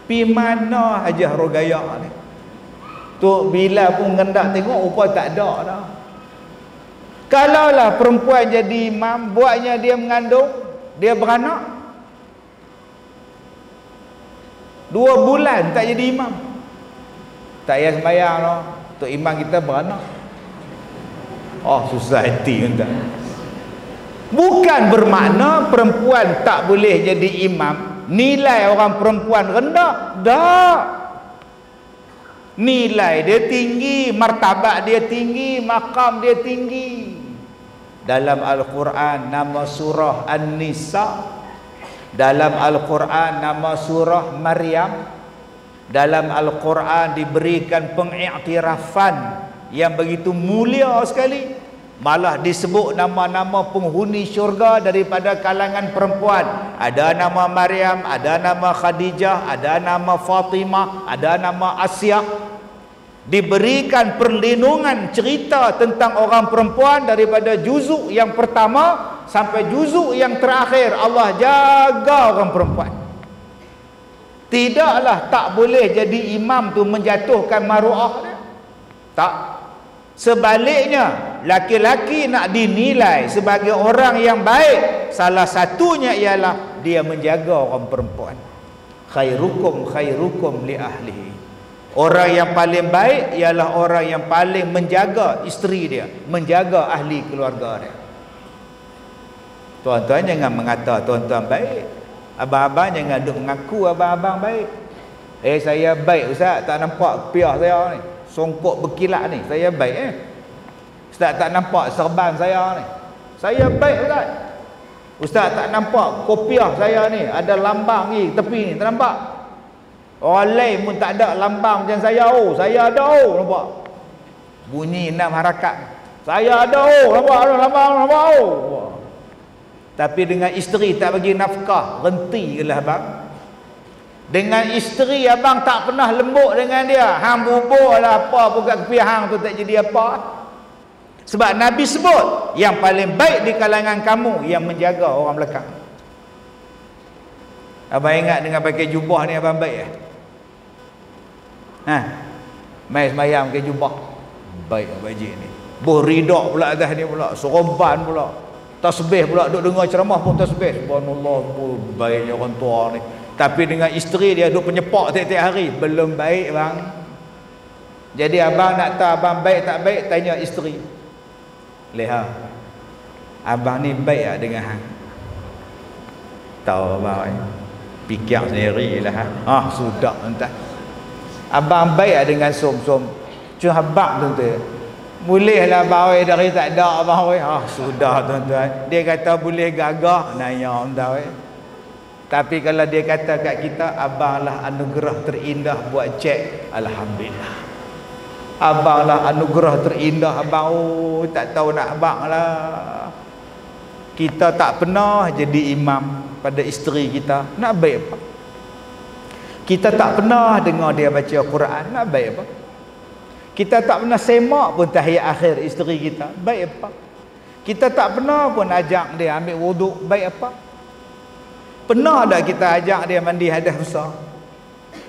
pi mana aja rogaya ni. Tok Bilal pun ngendak tengok, rupa tak ada dah. Kalaulah perempuan jadi imam, buatnya dia mengandung, dia beranak, 2 bulan tak jadi imam. Tak payah sembahyang no. Tok imam kita beranak. Oh, susah hati entah. Bukan bermakna perempuan tak boleh jadi imam, nilai orang perempuan rendah. Tak. Nilai dia tinggi, martabat dia tinggi, maqam dia tinggi. Dalam Al-Quran nama surah An-Nisa, dalam Al-Quran nama surah Maryam, dalam Al-Quran diberikan pengiktirafan yang begitu mulia sekali. Malah disebut nama-nama penghuni syurga daripada kalangan perempuan. Ada nama Maryam, ada nama Khadijah, ada nama Fatimah, ada nama Asyah. Diberikan perlindungan cerita tentang orang perempuan daripada juzuk yang pertama sampai juzuk yang terakhir. Allah jaga orang perempuan. Tidaklah tak boleh jadi imam tu menjatuhkan maruah dia. Tak. Sebaliknya, laki-laki nak dinilai sebagai orang yang baik, salah satunya ialah dia menjaga orang perempuan. Khairukum khairukum li ahlihi. Orang yang paling baik ialah orang yang paling menjaga isteri dia, menjaga ahli keluarga dia. Tuan-tuan jangan mengata tuan-tuan baik. Abang-abang jangan duk mengaku abang-abang baik. Saya baik ustaz, tak nampak piah saya ni, songkok berkilat ni, saya baik Ustaz tak nampak serban saya ni, saya baik ustaz. Ustaz tak nampak kopiah saya ni, ada lambang ni tepi ni, tak nampak. Orang lain pun tak ada lambang macam saya. Oh, saya ada nampak. Bunyi 6 harakat. Saya ada nampak ada lambang nampak Tapi dengan isteri tak bagi nafkah, renti kelah abang. Dengan isteri abang tak pernah lembut dengan dia. Hang bubur lah apa pun kat kepiah hang tu tak jadi apa. Sebab Nabi sebut yang paling baik di kalangan kamu yang menjaga orang belakang. Abang ingat dengan pakai jubah ni abang baik mai sembahyang pakai jubah baik baju ni. Boh ridak pula atas ni pula, serban pula, tasbih pula, duk dengar ceramah pun tasbih. Subhanallah, baiknya orang tua ni. Tapi dengan isteri dia duk penyepak tiap-tiap hari, belum baik bang. Jadi abang nak tahu abang baik tak baik, tanya isteri. Leha, abang ni baik tak dengan hang? Tahu abang fikir sendiri lah. Sudah entah. Abang baik tak dengan som-som? Cuma abang tu bolehlah abang dari tak ada abang sudah tuan-tuan. Dia kata boleh gagah, nanya entah Tapi kalau dia kata kat kita, abang lah anugerah terindah buat cek, alhamdulillah. Abang lah anugerah terindah abang. Tak tahu nak abang lah. Kita tak pernah jadi imam pada isteri kita, nak baik apa? Kita tak pernah dengar dia baca Quran, nak baik apa? Kita tak pernah semak pun tahiyat akhir isteri kita, baik apa? Kita tak pernah pun ajak dia ambil wuduk, baik apa? Pernah tak kita ajak dia mandi hadas besar?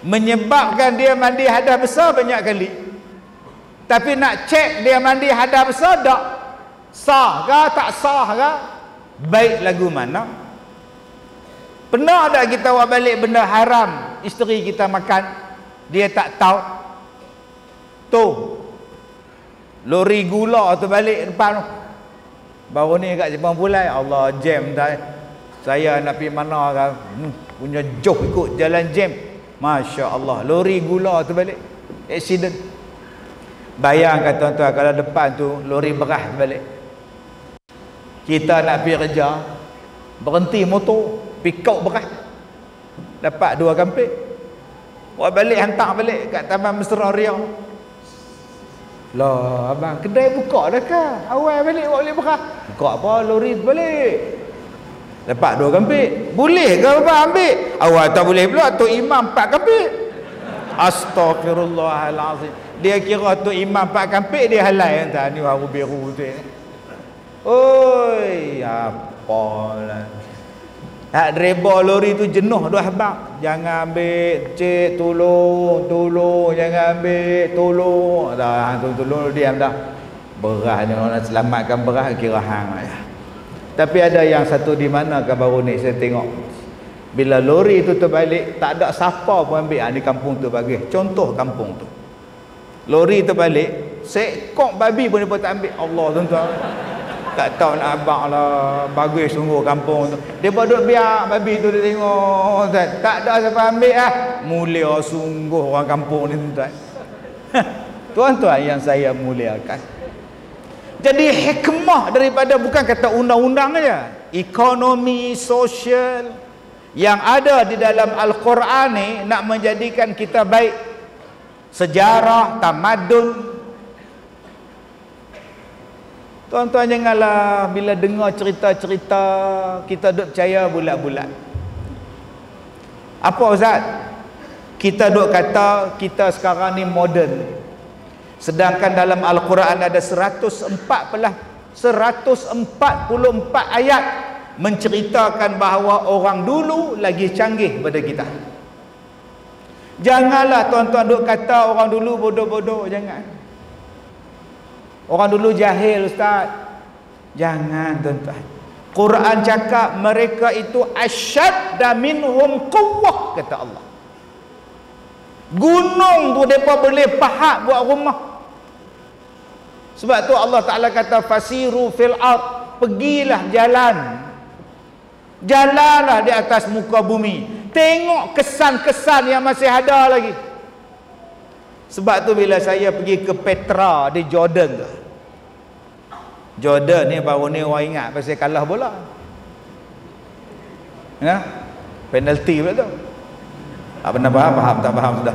Menyebabkan dia mandi hadas besar banyak kali. Tapi nak cek dia mandi hadas besar tak? Sah ke tak sah ke? Baik lagu mana? Pernah tak kita buat balik benda haram isteri kita makan, dia tak tahu? Tu lori gula tu balik depan tu. Baru ni kat Jepang Pulai, Allah jam dah. Saya nak pergi mana kan, punya joh ikut jalan jam. Masya Allah, lori gula tu balik, accident. Bayangkan tuan-tuan kalau depan tu lori beras balik. Kita nak pergi kerja, berhenti motor, pick up beras, dapat 2 kampik. Buat balik, hantar balik kat Taman Mesra Riau. Lah abang, kedai buka dah ke? Awal balik buat balik beras. Buka apa? Lori balik. Dapat 2 kampik. Boleh ke abang ambil? Awal tak boleh pula, Tok Imam 4 kampik. Astaghfirullahalazim. Dia kira Tok Imam 4 kampik, dia halal entah ni baru biru tu ni. Oi, apalah. Hak driver lori tu jenuh dah abang. Jangan ambil, cik, tolong, jangan ambil, tolong. Dah, tolong diam dah. Beras ni orang nak selamatkan beras kira hang ya. Tapi ada yang satu di mana ke baru ni saya tengok. Bila lori tu terbalik, tak ada siapa pun ambil. Di kampung tu bagi. Contoh kampung tu. Lori terbalik, seekor babi pun dia tak ambil. Allah tuan-tuan. Tak tahu nak abang lah, bagus sungguh kampung tu. Dia duduk biar babi tu dia tengok, tuan. Tak ada siapa ambil lah. Mulia sungguh orang kampung ni, tuan. Tuan-tuan yang saya muliakan. Jadi hikmah daripada bukan kata undang-undang aja, ekonomi, sosial yang ada di dalam Al-Quran ni nak menjadikan kita baik. Sejarah, tamadun. Tuan-tuan janganlah bila dengar cerita-cerita kita duk percaya bulat-bulat. Apa Ustaz? Kita duk kata kita sekarang ni moden. Sedangkan dalam Al-Quran ada 144 ayat menceritakan bahawa orang dulu lagi canggih pada kita. Janganlah tuan-tuan duk kata orang dulu bodoh-bodoh, jangan. Orang dulu jahil Ustaz. Jangan tuan-tuan. Quran cakap mereka itu asyadda minhum quwwah, kata Allah. Gunung tu mereka boleh pahat buat rumah. Sebab tu Allah Ta'ala kata fasiru fil ard, pergilah jalan. Jalanlah di atas muka bumi. Tengok kesan-kesan yang masih ada lagi. Sebab tu bila saya pergi ke Petra di Jordan tu. Jordan ni baru ni orang ingat pasal kalah bola. Ya? Penalti pula tu. Tak pernah faham, tak faham sudah.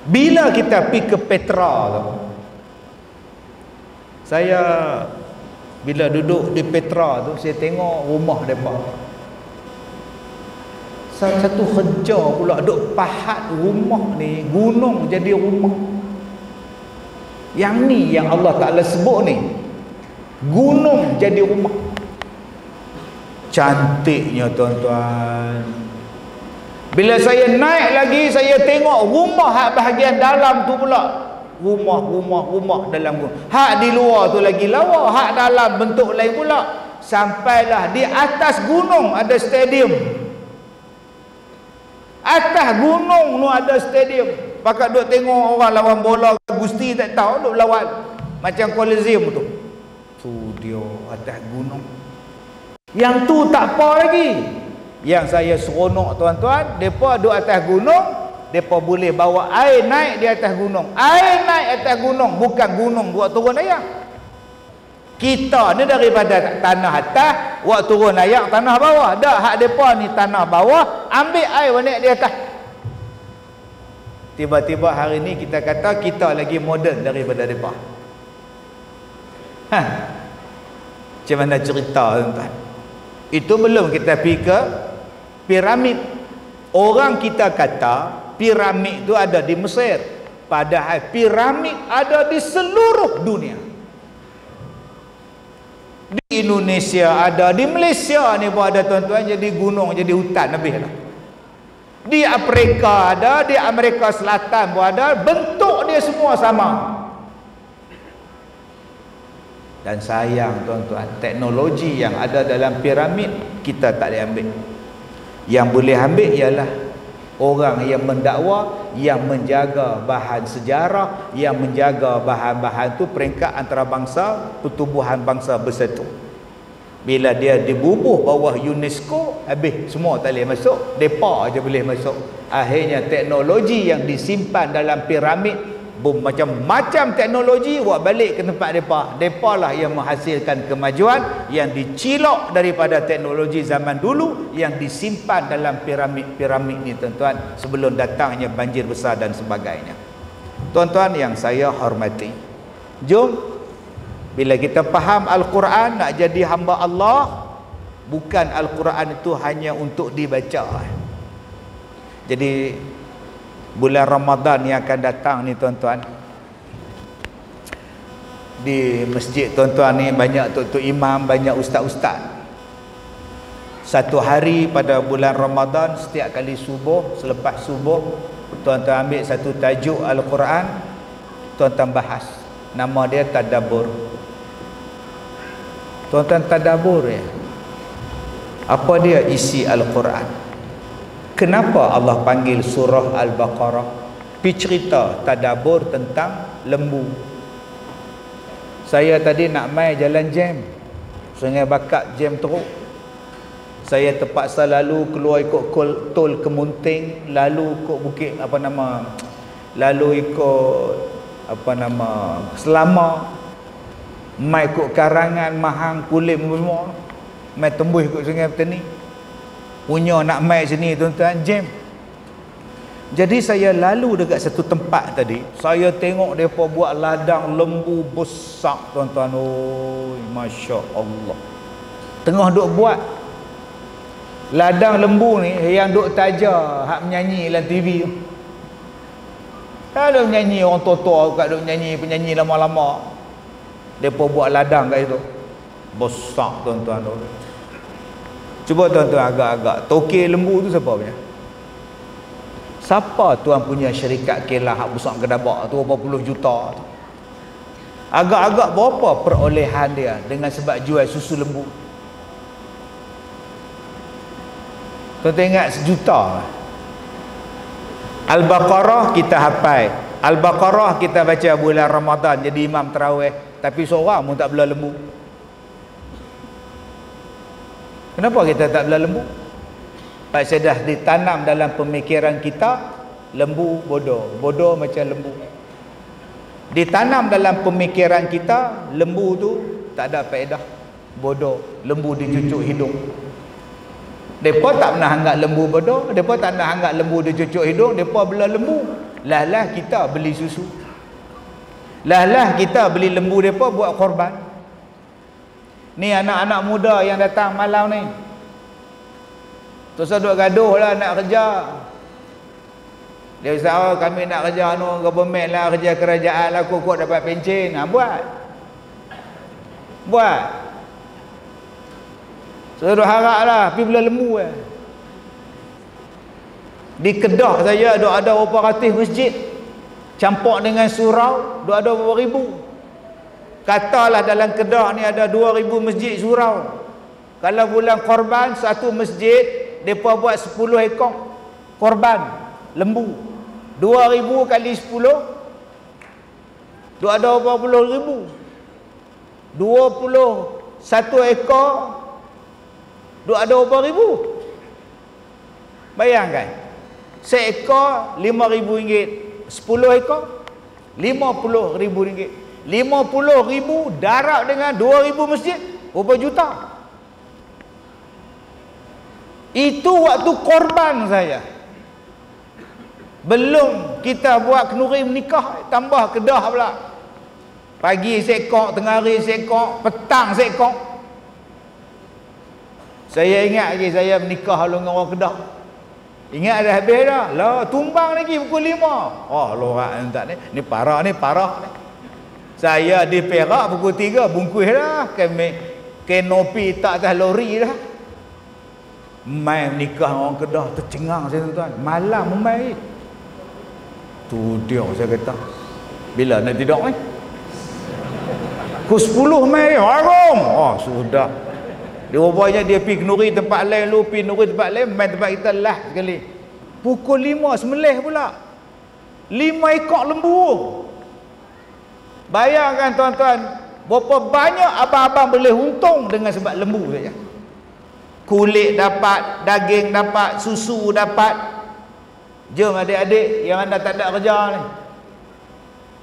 Bila kita pergi ke Petra tu, saya bila duduk di Petra tu, saya tengok rumah mereka. Satu kerja pula duk pahat rumah ni, gunung jadi rumah. Yang ni yang Allah Ta'ala sebut ni, gunung jadi rumah. Cantiknya tuan-tuan. Bila saya naik lagi, saya tengok rumah hak bahagian dalam tu pula. Rumah dalam gunung. Hak di luar tu lagi lawa, hak dalam bentuk lain pula. Sampailah di atas gunung ada stadium. Atas gunung tu ada stadium. Pakat duk tengok orang lawan bola, Gusti tak tahu duk lawan. Macam Coliseum tu. Tu dia atas gunung. Yang tu tak apa lagi. Yang saya seronok tuan-tuan, depa duk atas gunung, depa boleh bawa air naik di atas gunung. Air naik atas gunung, bukan gunung buat turun air. Kita ni daripada tanah atas buat turun air tanah bawah. Dak hak depa ni tanah bawah, ambil air naik di atas. Tiba-tiba hari ni kita kata kita lagi moden daripada mereka. Macam mana cerita tuan-tuan? Itu belum kita pergi ke piramid. Orang kita kata piramid itu ada di Mesir, padahal piramid ada di seluruh dunia. Di Indonesia ada, di Malaysia ni pun ada tuan-tuan, jadi gunung, jadi hutan habis lah. Di Afrika ada, di Amerika Selatan pun ada, bentuk dia semua sama. Dan sayang tuan-tuan, teknologi yang ada dalam piramid kita tak boleh ambil. Yang boleh ambil ialah orang yang mendakwa, yang menjaga bahan sejarah, yang menjaga bahan-bahan tu peringkat antarabangsa, pertubuhan bangsa bersatu. Bila dia dibubuh bawah UNESCO, habis semua tak boleh masuk, depa aja boleh masuk. Akhirnya teknologi yang disimpan dalam piramid, macam-macam teknologi buat balik ke tempat depa lah yang menghasilkan kemajuan yang dicilok daripada teknologi zaman dulu yang disimpan dalam piramid ni tuan-tuan, sebelum datangnya banjir besar dan sebagainya. Tuan-tuan yang saya hormati, jom bila kita faham Al-Quran, nak jadi hamba Allah, bukan Al-Quran itu hanya untuk dibaca. Jadi bulan Ramadan yang akan datang ni tuan-tuan, di masjid tuan-tuan ni banyak tok-tok imam, banyak ustaz-ustaz. Satu hari pada bulan Ramadan, setiap kali subuh, selepas subuh, tuan-tuan ambil satu tajuk Al-Quran, tuan-tuan bahas. Nama dia tadabbur. Tuan-tuan tadabbur ya. Apa dia isi Al-Quran? Kenapa Allah panggil surah Al-Baqarah? pi cerita tadabbur tentang lembu. Saya tadi nak mai jalan jam, Sungai Bakak jam teruk. Saya terpaksa lalu keluar ikut tol Kemunting, lalu ikut bukit lalu ikut Selama, mai ikut Karangan, Mahang, Kulim semua, mai tembus ikut Sungai Petani. Punya nak mai sini tuan-tuan, jam. Jadi saya lalu dekat satu tempat tadi, saya tengok mereka buat ladang lembu besar tuan-tuan. Oh, Masya Allah. Tengah duk buat ladang lembu ni, yang duk taja hak menyanyi dalam TV tu. Ada menyanyi orang tua-tua kat duk menyanyi, penyanyi lama-lama. Mereka buat ladang kat situ. Besar tuan-tuan tu. Cuba tuan-tuan agak-agak tokek lembu tu siapa punya? Siapa tuan punya syarikat kelah hak besar kedabak tu berapa puluh juta tu? Agak-agak berapa perolehan dia dengan sebab jual susu lembu? Tuan-tuan ingat sejuta. Al-Baqarah kita hafal. Al-Baqarah kita baca bulan Ramadan jadi imam tarawih, tapi seorang pun tak bela lembu. Kenapa kita tak bela lembu? Pasal dah ditanam dalam pemikiran kita, lembu bodoh, bodoh macam lembu. Ditanam dalam pemikiran kita, lembu tu tak ada faedah, bodoh, lembu dicucuk hidung. Mereka tak pernah anggap lembu bodoh, mereka tak pernah anggap lembu dicucuk hidung, mereka bela lembu. Lah kita beli susu, lah kita beli lembu mereka buat korban. Ni anak-anak muda yang datang malam ni, terus duk gaduh lah nak kerja. Dia kata, kami nak kerja government lah, kerja kerajaan lah, kok dapat pencen. Buat. So duk harap lah, pergi bela lembu . Di Kedah saya ada berapa ratus masjid, campur dengan surau, ada berapa ribu. Katalah dalam Kedah ni ada 2,000 masjid surau. Kalau bulan korban, satu masjid mereka buat 10 ekor korban lembu. 2,000 kali 10, ada berapa puluh ribu. 21 ekor, ada berapa ribu. Bayangkan, seekor RM5,000, 10 ekor RM50,000. 50,000 darab dengan 2,000 masjid, berapa juta? Itu waktu korban saya. Belum kita buat kenduri menikah, tambah Kedah pula. Pagi seekor, tengah hari seekor, petang seekor. Saya ingat lagi saya menikah dengan orang Kedah. Ingat dah habis dah. Lah tumbang lagi pukul 5. Oh lorak tak ni. Ni parah ni. Saya di Perak pukul 3 bungkus dah. Kanopi tak atas lori dah. Mai nikah orang Kedah tercengang saya tuan-tuan. Malam mai. Tu dia saya kata. Bila nak tidur ni? Pukul 10 mai. Harum. Oh sudah. Dia rupanya dia pergi kenduri tempat lain lu, pergi kenduri tempat lain, main tempat kita lah sekali. Pukul 5 semelih pula. 5 ekor lembu. Bayangkan tuan-tuan, berapa banyak abang-abang boleh untung dengan sebab lembu saja. Kulit dapat, daging dapat, susu dapat. Jom adik-adik yang anda tak ada kerja ni,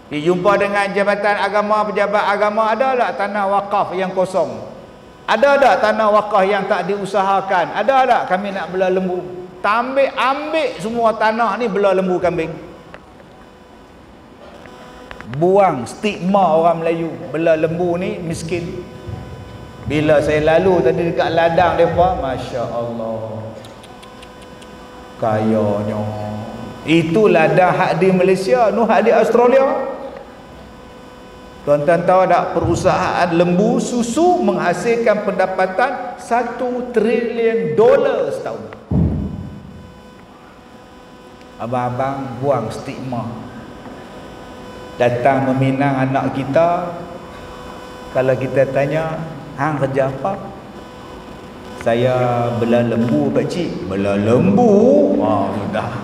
pergi jumpa dengan jabatan agama, pejabat agama. Ada tak tanah wakaf yang kosong? Ada tak tanah wakaf yang tak diusahakan? Ada tak kami nak bela lembu? Ambil semua tanah ni bela lembu kambing. Buang stigma orang Melayu, bela lembu ni miskin. Bila saya lalu tadi dekat ladang mereka, Masya Allah, kayanya. Itu ladang hak di Malaysia, nu hak di Australia. Tuan-tuan tahu tak, perusahaan lembu susu menghasilkan pendapatan $1 triliun setahun. Abang-abang buang stigma. Datang meminang anak kita, kalau kita tanya, hang kerja apa? Saya bela lembu pakcik. Bela lembu? Sudah.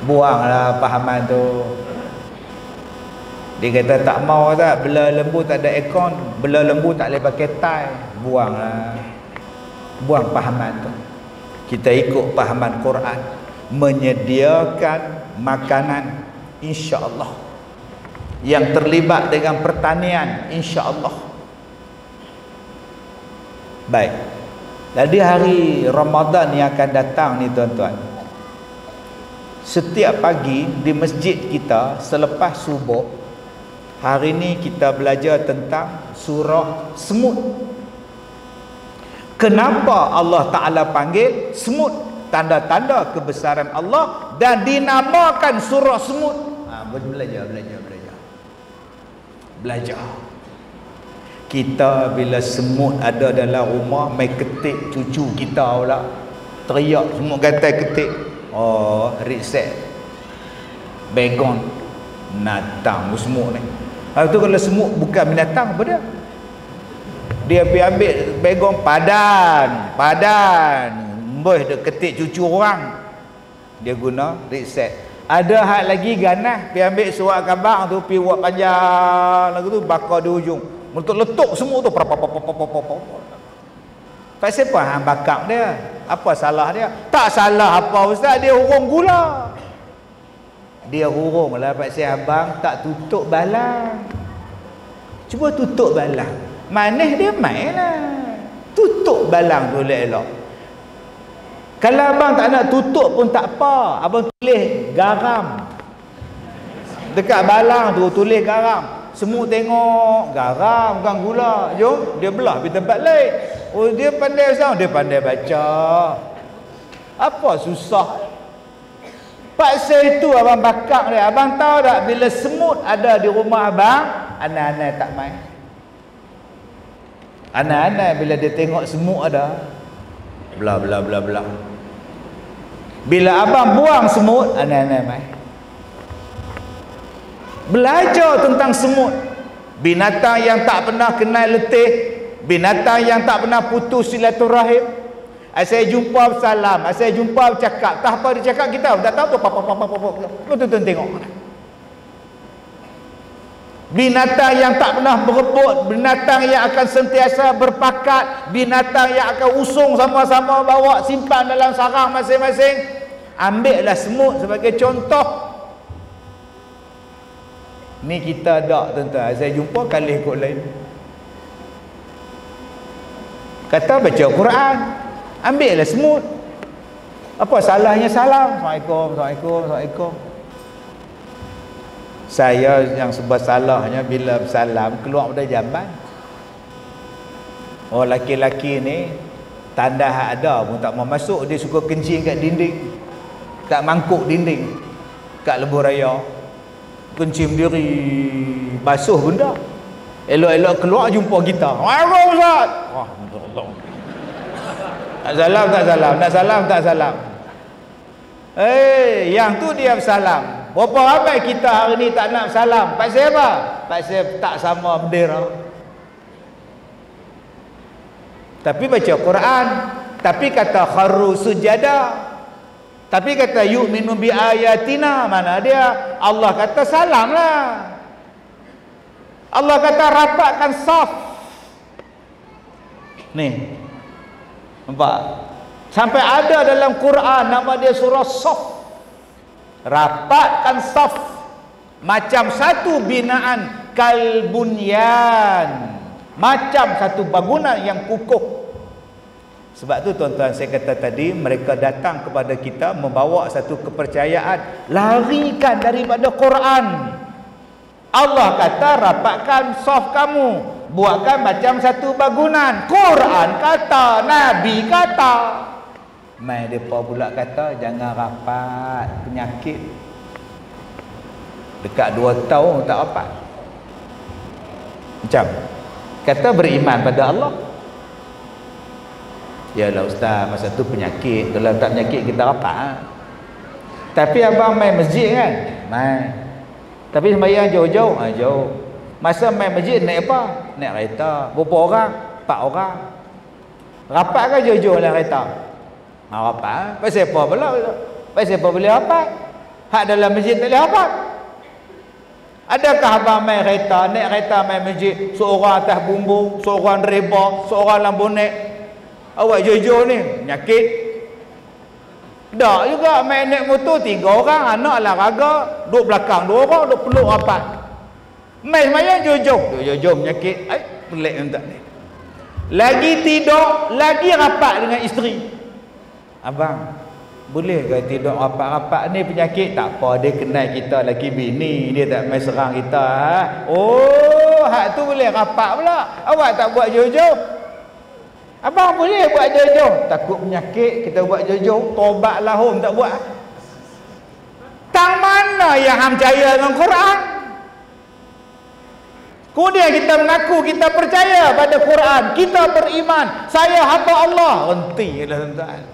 Buanglah pahaman tu. Dia kata tak mau tak, bela lembu tak ada aircon, bela lembu tak boleh pakai tai. Buanglah. Buang pahaman tu. Kita ikut pahaman Quran, menyediakan makanan insya-Allah. Yang terlibat dengan pertanian insya-Allah. Baik. Jadi hari Ramadan yang akan datang ni tuan-tuan, setiap pagi di masjid kita selepas subuh, hari ni kita belajar tentang surah semut. Kenapa Allah Ta'ala panggil semut? Tanda-tanda kebesaran Allah dan dinamakan surah semut. Belajar. Kita bila semut ada dalam rumah, mai ketik cucu kita pula, teriak semut gatal ketik. Oh, reset begon natang semut ni. Lepas tu kalau semut bukan binatang, apa dia? Dia pergi ambil begon padan mbah dia ketik cucu orang, dia guna reset. Ada hak lagi ganas, pergi ambil surat khabar tu, pergi buat panjang lagu tu, bakar di ujung, letuk semua tu. Pasal siapa hang bakar dia? Apa salah dia? Tak salah apa ustaz, dia hurung gula. Dia hurung lah pasal abang tak tutup balang. Cuba tutup balang, manis dia main lah. Tutup balang tu elok-elok. Kalau abang tak nak tutup pun tak apa, abang tulis garam dekat balang tu, tulis garam. Semua tengok garam bukan gula. Jom dia belah pergi tempat lain. Oh, dia pandai sound, dia pandai baca. Apa susah? Paksa itu abang bakar dia. Abang tahu tak bila semut ada di rumah abang, anak-anak tak main. Anak-anak bila dia tengok semut ada, belah. Bila abang buang semut, anak-anak main. Belajar tentang semut, binatang yang tak pernah kenal letih, binatang yang tak pernah putus silaturahim. Saya jumpa salam, saya jumpa bercakap, tak apa dia cakap kita tak tahu apa. Tuan-tuan tengok. Binatang yang tak pernah berebut, binatang yang akan sentiasa berpakat, binatang yang akan usung sama-sama, bawa simpan dalam sarang masing-masing. Ambillah semut sebagai contoh. Ni kita tak tuan-tuan, saya jumpa kali ikut lain. Kata baca Quran, ambillah semut. Apa salahnya salam? Assalamualaikum. Saya yang sebab salahnya bila salam keluar pada jamban. Oh, laki-laki ni tanda hak ada pun tak mau masuk, dia suka kencing kat dinding, kat mangkuk dinding, kat lebuh raya. Kencing diri, basuh benda. Elok-elok keluar jumpa kita. Waalaikumsalam Ustaz. Wah, Allah. Nak salam tak salam. Yang tu dia bersalam. Berapa ramai kita hari ni tak nak salam? Pasal apa? Pasal tak sama bendera. Tapi baca Quran, tapi kata kharru sujada, tapi kata yu'minu bi ayatina, mana dia? Allah kata salam lah. Allah kata rapatkan saf. Ni. Nampak? Sampai ada dalam Quran nama dia surah Saf. Rapatkan saf macam satu binaan, kalbunyan, macam satu bangunan yang kukuh. Sebab tu tuan-tuan saya kata tadi, mereka datang kepada kita membawa satu kepercayaan, larikan daripada Quran. Allah kata rapatkan saf kamu, buatkan macam satu bangunan. Quran kata, Nabi kata. Mai depa pula kata jangan rapat, penyakit. Dekat 2 tahun tak rapat. Macam kata beriman pada Allah. Yalah ustaz, masa tu penyakit, kalau tak penyakit kita rapat. Tapi abang main masjid kan? Main. Tapi sembahyang jauh-jauh, jauh. Masa main masjid naik apa? Naik kereta. Berapa orang? 4 orang. Rapat kan jauh-jauh dalam kereta? Rapat. Pasal apa pula? Pasal apa boleh rapat? Hak dalam masjid tak boleh hafal. Adakah abang main kereta, naik kereta main masjid, seorang atas bumbung, seorang reba, seorang dalam bonet. Awak jujur ni, nyakit. Tak juga main naik motor 3 orang, anak olahraga, duduk belakang 2 orang, duduk peluk rapat. Main semayang jujur. Jujur menyakit. Pelik tak ni. Lagi tidur, lagi rapat dengan isteri. Abang, boleh ke tidur rapat-rapat ni penyakit? Tak apa, dia kenal kita lagi bini, dia tak main serang kita. Oh, hak tu boleh rapat pula. Awak tak buat jujur. Abang boleh buat jujur. Takut penyakit, kita buat jujur. Tobatlah home tak buat. Tang mana yang hang percaya dengan Quran? Kemudian kita mengaku kita percaya pada Quran, kita beriman, saya hamba Allah. Hentilah tuan-tuan.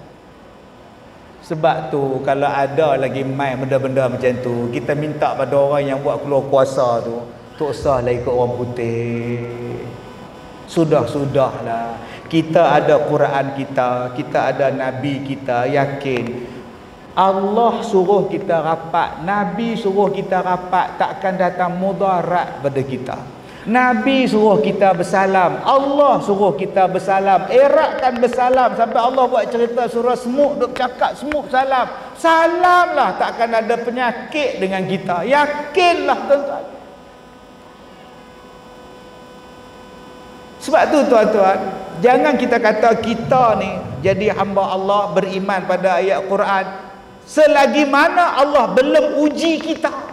Sebab tu kalau ada lagi main benda-benda macam tu, kita minta pada orang yang buat keluar kuasa tu, tak usahlah ikut orang putih. Sudah-sudahlah. Kita ada Quran kita ada Nabi kita, yakin Allah suruh kita rapat, Nabi suruh kita rapat, takkan datang mudarat pada kita. Nabi suruh kita bersalam, Allah suruh kita bersalam, eratkan bersalam sampai Allah buat cerita surah semut duk cakap semut salam. Salamlah, takkan ada penyakit dengan kita. Yakinlah tuan-tuan. Sebab tu tuan-tuan, jangan kita kata kita ni jadi hamba Allah, beriman pada ayat Quran selagi mana Allah belum uji kita.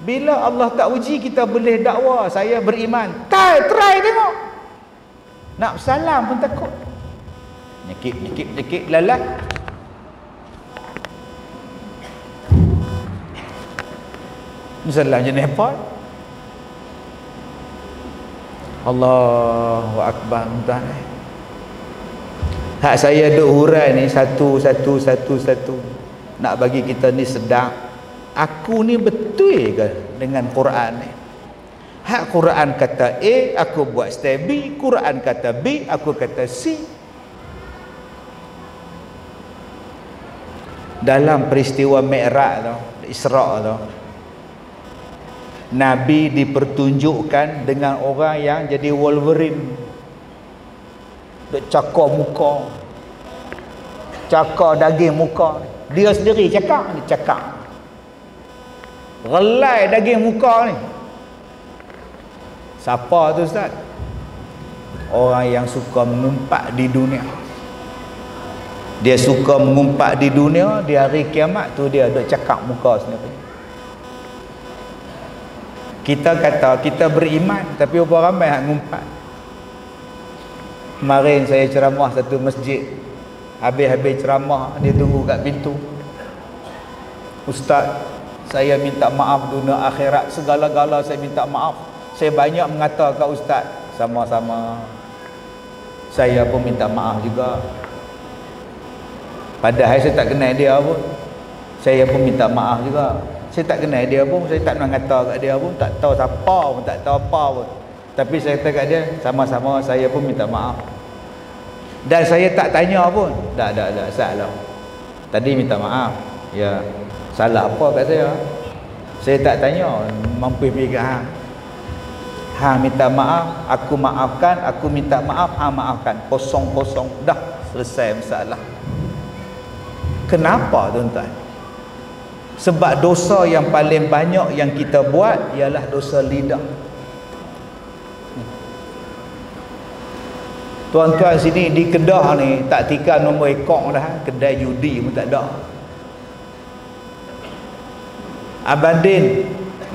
Bila Allah tak uji, kita boleh dakwa saya beriman. Try tengok. Nak salam pun takut. Nyekik lalat. Salam jenis apa? Allahu Akbar. Hak saya duk hurai ni satu. Nak bagi kita ni sedap. Aku ni betul ke dengan Quran ni? Hak Quran kata A, aku buat step B. Quran kata B, aku kata C. Dalam peristiwa Mi'raj tu, Isra' tu, Nabi dipertunjukkan dengan orang yang jadi Wolverine. Duk cakar muka, cakar daging muka. Dia sendiri cakap, dia cakap relai daging muka ni. Siapa tu Ustaz? Orang yang suka mengumpat di dunia. Dia suka mengumpat di dunia, di hari kiamat tu dia duk cakap muka sendiri. Kita kata kita beriman, tapi berapa ramai yang ngumpat. Kemarin saya ceramah satu masjid. Habis-habis ceramah, dia tunggu kat pintu. Ustaz, saya minta maaf dunia akhirat, segala-gala saya minta maaf. Saya banyak mengata kat Ustaz. Sama-sama. Saya pun minta maaf juga. Padahal saya tak kenal dia pun. Saya pun minta maaf juga. Saya tak kenal dia pun, saya tak nak kata kat dia pun, tak tahu siapa pun, tak tahu apa pun. Tapi saya kata kat dia, sama-sama saya pun minta maaf. Dan saya tak tanya pun. Tak, salah. Tadi minta maaf. Ya. Salah apa kat saya? Saya tak tanya, mampu pergi kat hang. Hang minta maaf, aku maafkan, aku minta maaf, hang maafkan. Kosong-kosong, dah selesai masalah. Kenapa tuan-tuan? Sebab dosa yang paling banyak yang kita buat ialah dosa lidah. Tuan-tuan sini di Kedah ni tak tika nombor ekor dah, kedai judi pun tak ada. Abang Din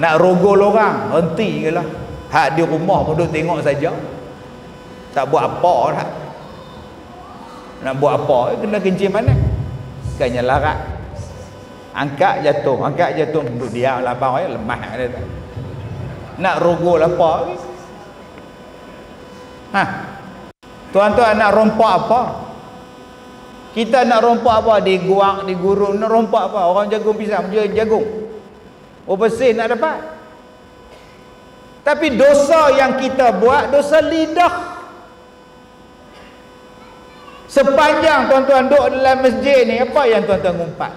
nak rogol orang, henti ke lah. Hak di rumah pun duduk tengok saja, tak buat apa dah. Nak buat apa, kena kencing mana? Kayaknya larat. Angkat jatuh, duduk diam lah abang, lemah dia. Nak rogol apa? Tuan-tuan nak rompak apa? Kita nak rompak apa? Di guang, di gurun, nak rompak apa? Orang jagung pisang jual jagung. Bersih nak dapat. Tapi dosa yang kita buat, dosa lidah. Sepanjang tuan-tuan duduk dalam masjid ni, apa yang tuan-tuan ngumpat?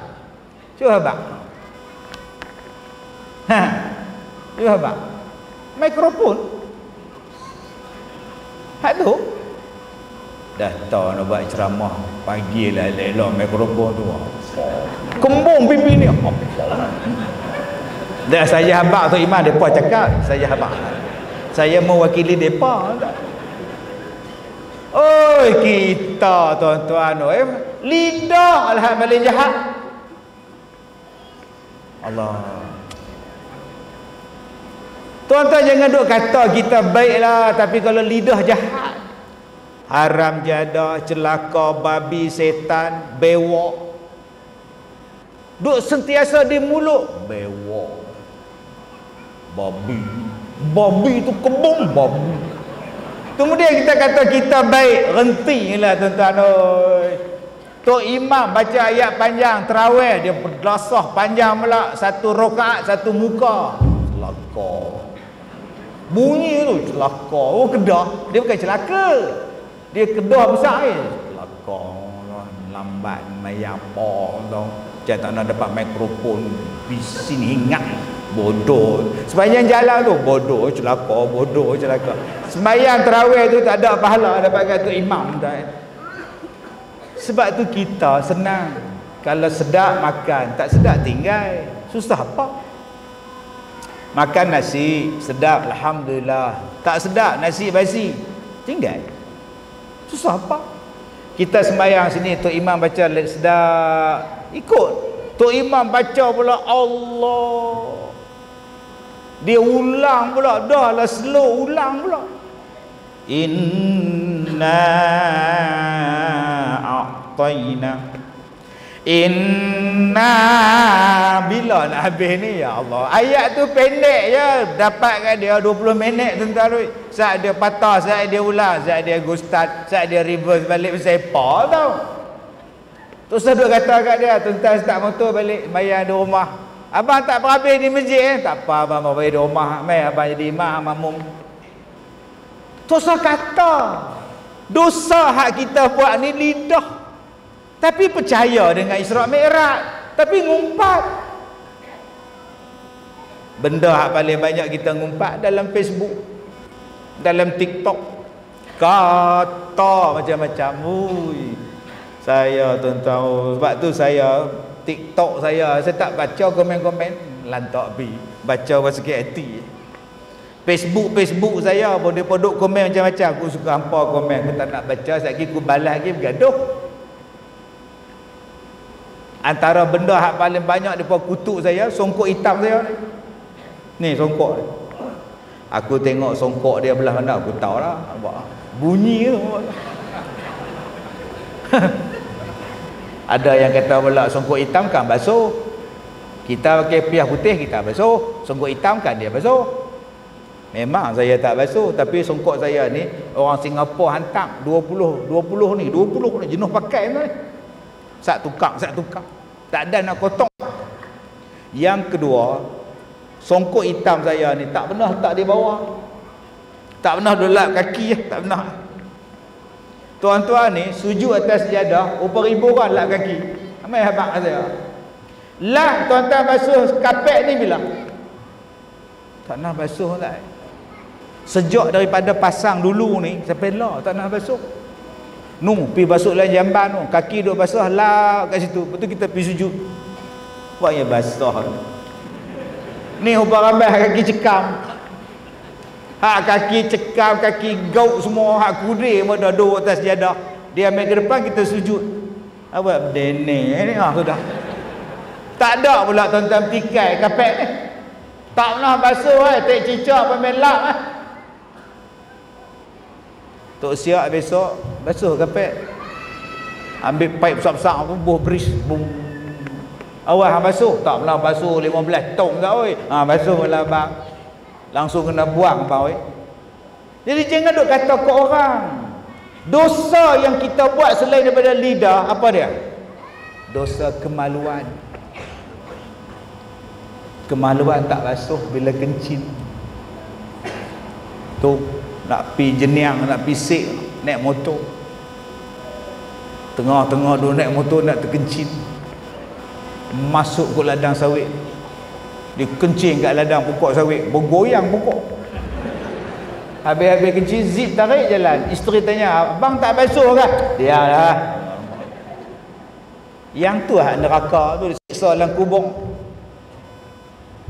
Cuba. Cuba. Mikrofon. Hak tu. Dah tahu nak buat ceramah pagi lah elok mikrofon tu. Kembung pipi ni. Dah saya habaq tu Imam depa cakap, saya habaq. Saya mewakili depa. Oi kita tuan-tuan lidah alhamdulillah jahat. Allah. Tuan-tuan jangan duk kata kita baiklah tapi kalau lidah jahat. Haram jadah, celaka, babi, setan, bewok. Duk sentiasa di mulut bewok. Babi tu kebun babi. Kemudian kita kata kita baik, rentilah tuan-tuan oi. Tok Imam baca ayat panjang tarawih dia berdasah panjang pula, satu rakaat satu muka. Celaka. Bunyi tu celaka. Oh kedah, dia bukan celaka. Dia kedah besar je. Celaka. Lambat mayapa tu. Jangan tak nak dapat mikrofon bising hingat. Bodoh. Sepanjang jalan tu bodoh celaka, bodoh celaka. Sembahyang tarawih tu tak ada pahala dapat kata imam dah. Sebab tu kita senang. Kalau sedap makan, tak sedap tinggal. Susah apa? Makan nasi sedap alhamdulillah. Tak sedap nasi basi, tinggal. Susah apa? Kita sembahyang sini tok imam baca sedap, ikut. Tok imam baca pula Allah. Dia ulang pula, dah lah slow ulang pula. Inna a'tayna. Inna, bila nak habis ni ya Allah. Ayat tu pendek je, dapat kat dia 20 minit tuan-tuan. Saat dia patah, saat dia ulang, saat dia gustad, saat dia reverse balik sepa tau. Tu saya duk kata kat dia, tuan-tuan start motor balik bayar di rumah. Abang tak berhabis di masjid tak apa abang bayar di rumah. Mai abang jadi imam makmum. Tu saya kata dosa hak kita buat ni lidah. Tapi percaya dengan Isra Mi'raj, tapi ngumpat. Benda hak paling banyak kita ngumpat dalam Facebook, dalam TikTok. Kata macam-macam. Ui. Saya tuan-tuan, sebab tu saya TikTok saya tak baca komen-komen lantak pi. Baca bahasa sikit hati. Facebook saya pun dia duk komen macam-macam. Aku suka hampa komen, aku tak nak baca, sekali aku balas lagi bergaduh. Antara benda hak paling banyak depa kutuk saya, songkok hitam saya ni. Ni songkok ni. Aku tengok songkok dia belah mana aku tahu lah. Bunyi tu. Ada yang kata pula songkok hitam kan basuh. Kita pakai piah putih kita basuh, songkok hitam kan dia basuh. Memang saya tak basuh, tapi songkok saya ni orang Singapura hantar 20 ni jenuh pakai ni. Sak tukar. Tak ada nak potong. Yang kedua, songkok hitam saya ni tak pernah letak di bawah. Tak pernah dolap kaki, tak pernah. Tuan-tuan ni sujud atas sejadah, berapa ribu orang lap kaki. Ramai habaq saya. Lah tuan-tuan basuh kapet ni bila? Tak nak basuh lah. Sejak daripada pasang dulu ni sampai lah tak nak basuh. Pi basuh lain jamban tu, kaki duk basah lap kat situ. Lepas tu kita pergi sujud. Buatnya basah. Ni ubah ramai kaki cekam. Hak kaki cekam, kaki gauk semua, hak kudir pun dah duduk atas jadah. Dia ambil ke depan, kita sujud. Apa berdene ni sudah. Tak ada pula tuan-tuan tikai kapet ni. Tak pernah basuh tak cicak pemain lap Tok siap besok basuh kapet. Ambil pipe besar-besar pun buh bris. Awal hang basuh, tak pernah basuh 15 tong dah oi. Basuh lah bang. Langsung kena buang bang oi. Jadi jangan duk kata ke orang. Dosa yang kita buat selain daripada lidah apa dia? Dosa kemaluan. Kemaluan tak basuh bila kencing. Tu nak pi jeniang, nak pi sik naik motor. Tengah-tengah duk naik motor nak terkencing. masuk ke ladang sawit, dia kencing kat ladang pokok sawit, bergoyang pokok. Habis-habis kencing, zip tarik jalan. Isteri tanya, abang tak basuh kah? Dia lah. Yang tu hak neraka tu, disiksa dalam kubur.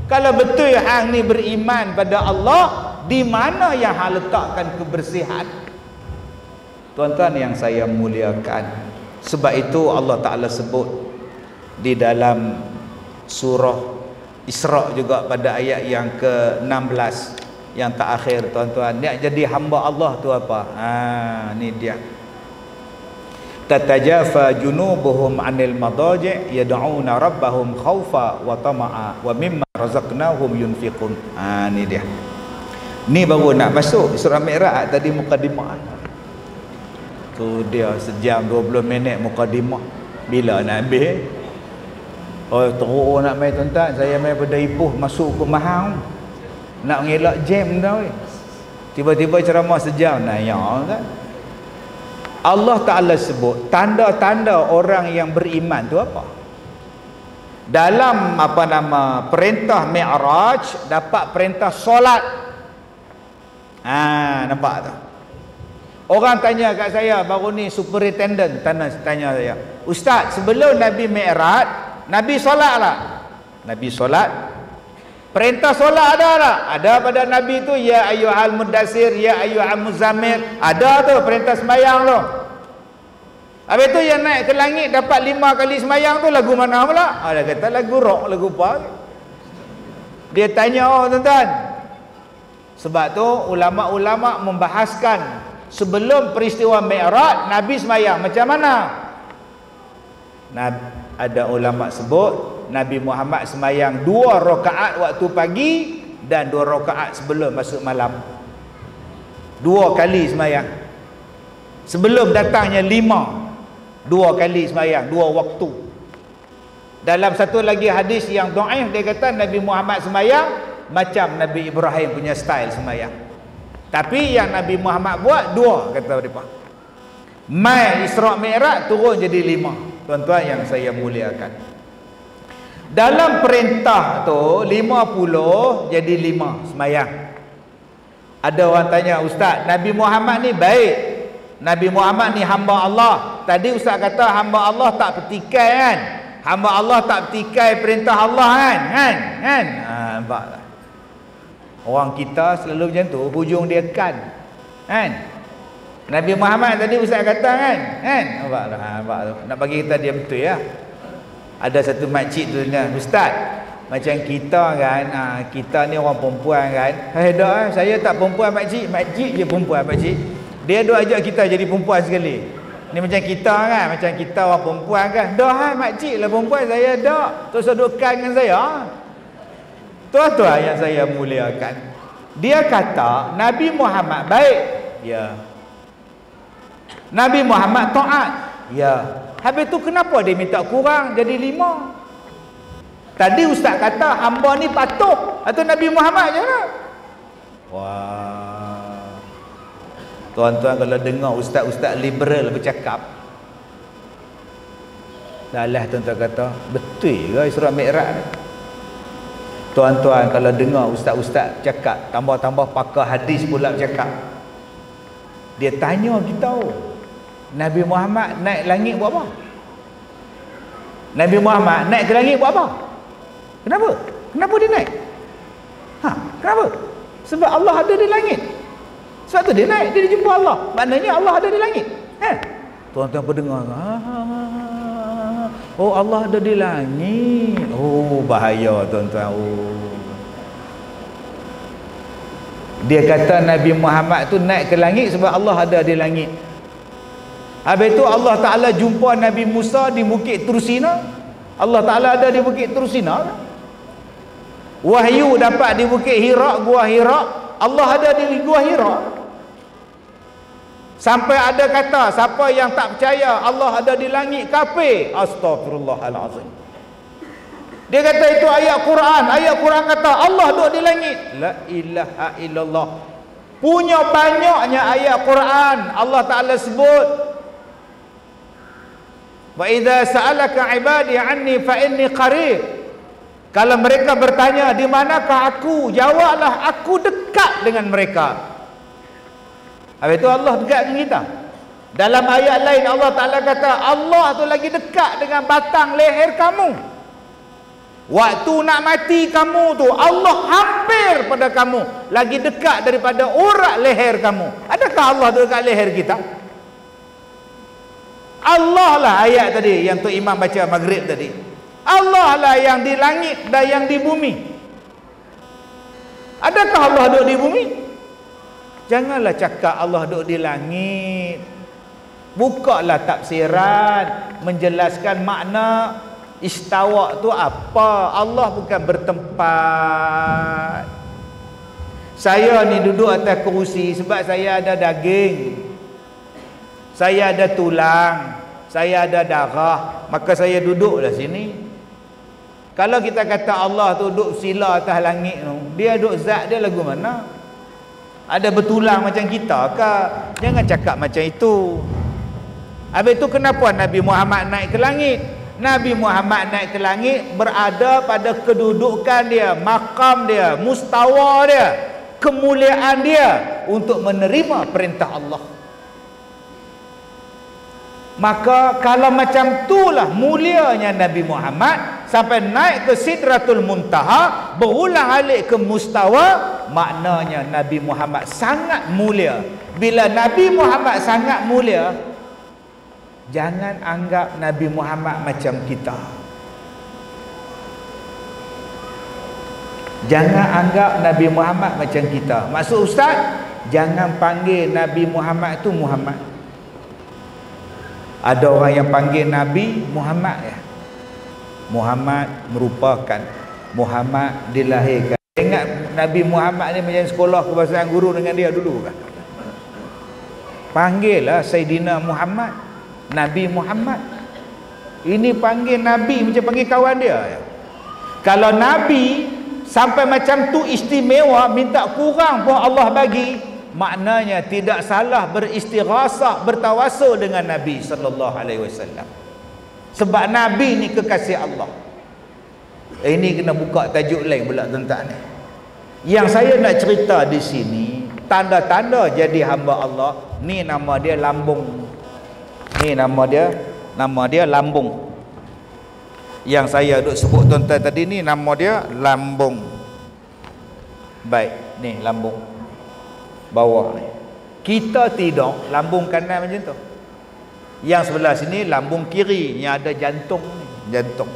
Kalau betul hang ni beriman pada Allah, di mana yang hang letakkan kebersihan? Tuan-tuan yang saya muliakan, sebab itu Allah Ta'ala sebut di dalam surah Isra juga pada ayat yang ke-16 yang terakhir, tuan-tuan, nak jadi hamba Allah tu apa? Ni dia. Tatajafa junubuhum 'anil madaji' yad'una rabbahum khaufa wa tama'a wa mimma razaqnahum yunfiqun. Ni dia. Ni baru nak masuk surah Mi'raj tadi, mukadimah. Tu dia sejam 20 minit mukadimah. Bila nak habis? Oh, teruk nak main, tuan-tuan. Saya main pada Ipoh masuk ke Mahang. Nak ngelak jam dah. Tiba-tiba ceramah sejam. Ya kan? Allah Ta'ala sebut tanda-tanda orang yang beriman tu apa? Dalam perintah Mi'raj dapat perintah solat. Nampak tak? Orang tanya kat saya baru ni, superintendent tanya saya, Ustaz, sebelum Nabi Mi'raj, Nabi solat tak? Nabi solat. Perintah solat ada tak? Ada pada Nabi tu, ya ayyuhal mudassir, ya ayyuhal muzammil. Ada tu perintah sembahyang tu. Habis tu yang naik ke langit dapat 5 kali sembahyang tu lagu mana pula? Dia kata lagu rock, lagu apa? Dia tanya, tuan-tuan. Sebab tu ulama-ulama membahaskan sebelum peristiwa Mi'raj Nabi sembahyang macam mana? Ada ulama sebut Nabi Muhammad sembahyang 2 rakaat waktu pagi dan 2 rakaat sebelum masuk malam. 2 kali sembahyang. Sebelum datangnya 5, 2 kali sembahyang, 2 waktu. Dalam satu lagi hadis yang dhaif, dia kata Nabi Muhammad sembahyang macam Nabi Ibrahim punya style sembahyang. Tapi yang Nabi Muhammad buat 2, kata mereka. Mai Isra Mi'raj turun jadi 5. Tuan-tuan yang saya muliakan, dalam perintah tu 50 jadi 5 sembahyang. Ada orang tanya, Ustaz, Nabi Muhammad ni baik, Nabi Muhammad ni hamba Allah. Tadi Ustaz kata hamba Allah tak petikai kan? Hamba Allah tak petikai perintah Allah kan? Nampak tak? Orang kita selalu macam tu, hujung dia kan? Nabi Muhammad tadi Ustaz kata kan? Nampak tak? Nak bagi kita dia betul ya. Ada satu makcik tu tanya, Ustaz, macam kita kan, kita ni orang perempuan kan? Saya tak perempuan makcik, makcik je perempuan makcik. Dia duk ajak kita jadi perempuan sekali. Ni macam kita kan, macam kita orang perempuan kan. Makcik lah perempuan, saya dah. Terus dudukkan dengan saya. Tuan-tuan yang saya muliakan, dia kata Nabi Muhammad baik. Ya. Nabi Muhammad taat. Ya. Habis tu kenapa dia minta kurang jadi 5? Tadi Ustaz kata hamba ni patuh, atau Nabi Muhammad je lah. Wah. Tuan-tuan kalau dengar ustaz-ustaz liberal bercakap, dah lah tuan-tuan kata, betul ke Isra Mi'raj ni? Tuan-tuan kalau dengar ustaz-ustaz cakap, tambah-tambah pakar hadis pula bercakap, dia tanya kita, Nabi Muhammad naik langit buat apa? Nabi Muhammad naik ke langit buat apa? Kenapa? Kenapa dia naik? Kenapa? Sebab Allah ada di langit. Sebab tu dia naik, dia jumpa Allah. Maknanya Allah ada di langit. Tuan-tuan pendengar, oh Allah ada di langit. Oh bahaya tuan-tuan. Dia kata Nabi Muhammad tu naik ke langit sebab Allah ada di langit. Habis tu Allah Ta'ala jumpa Nabi Musa di Bukit Tursina. Allah Ta'ala ada di Bukit Tursina. Wahyu dapat di Bukit Hira, Gua Hira. Allah ada di Gua Hira. Sampai ada kata, siapa yang tak percaya Allah ada di langit, kafir. Astaghfirullahalazim. Dia kata itu ayat Quran. Ayat Quran kata Allah duduk di langit. La ilaha illallah. Punya banyaknya ayat Quran Allah Ta'ala sebut Wa idza sa'alaka 'ibadi 'anni fa inni qarib. Kalau mereka bertanya di manakah aku, jawablah aku dekat dengan mereka. Habis itu Allah dekat dengan kita. Dalam ayat lain Allah Ta'ala kata Allah tu lagi dekat dengan batang leher kamu. Waktu nak mati kamu tu Allah hampir pada kamu, lagi dekat daripada urat leher kamu. Adakah Allah tu dekat leher kita? Allah lah ayat tadi yang Tok Imam baca maghrib tadi. Allah lah yang di langit dan yang di bumi. Adakah Allah duduk di bumi? Janganlah cakap Allah duduk di langit. Bukalah tafsiran menjelaskan makna istawa tu apa. Allah bukan bertempat. Saya ni duduk atas kerusi sebab saya ada daging, saya ada tulang, saya ada darah, maka saya duduklah sini. Kalau kita kata Allah tu duduk sila atas langit tu, dia duduk zat dia lagu mana? Ada bertulang macam kita ke? Jangan cakap macam itu. Habis itu kenapa Nabi Muhammad naik ke langit? Nabi Muhammad naik ke langit berada pada kedudukan dia, makam dia, mustawa dia, kemuliaan dia untuk menerima perintah Allah. Maka kalau macam itulah mulianya Nabi Muhammad sampai naik ke Sidratul Muntaha, berulang alik ke mustawa, maknanya Nabi Muhammad sangat mulia. Bila Nabi Muhammad sangat mulia, jangan anggap Nabi Muhammad macam kita. Jangan anggap Nabi Muhammad macam kita. Maksud Ustaz, jangan panggil Nabi Muhammad tu Muhammad. Ada orang yang panggil Nabi Muhammad ya. Muhammad merupakan, Muhammad dilahirkan. Ingat Nabi Muhammad ni macam sekolah kebahasaan guru dengan dia dulu kan. Panggillah Sayyidina Muhammad, Nabi Muhammad. Ini panggil Nabi macam panggil kawan dia ya. Kalau Nabi sampai macam tu istimewa, minta kurang pun Allah bagi, maknanya tidak salah beristighasah, bertawasul dengan Nabi sallallahu alaihi wasallam. Sebab Nabi ni kekasih Allah. Ini kena buka tajuk lain pula tentang ni. Yang saya nak cerita di sini, tanda-tanda jadi hamba Allah, ni nama dia lambung. Ni nama dia lambung. Yang saya duk sebut tuan-tuan tadi ni nama dia lambung. Baik, ni lambung bawah ni. Kita tidak lambung kanan macam tu. Yang sebelah sini lambung kiri yang ada jantung ni, jantung.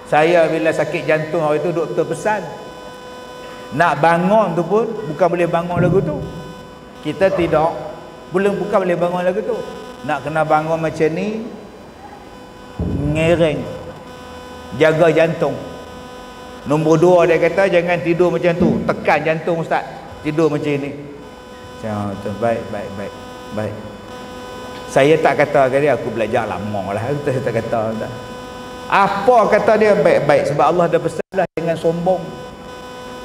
Saya bila sakit jantung hari tu doktor pesan, nak bangun tu pun bukan boleh bangun lagu tu. Kita tidak bukan boleh bangun lagu tu. Nak kena bangun macam ni, ngereng, jaga jantung. Nombor 2 dia kata jangan tidur macam tu, tekan jantung ustaz, tidur macam ni. Macam tu. Baik. Saya tak kata ke dia aku belajar lama lah, saya tak kata tak. Apa kata dia baik-baik, sebab Allah dah pesan dah jangan sombong.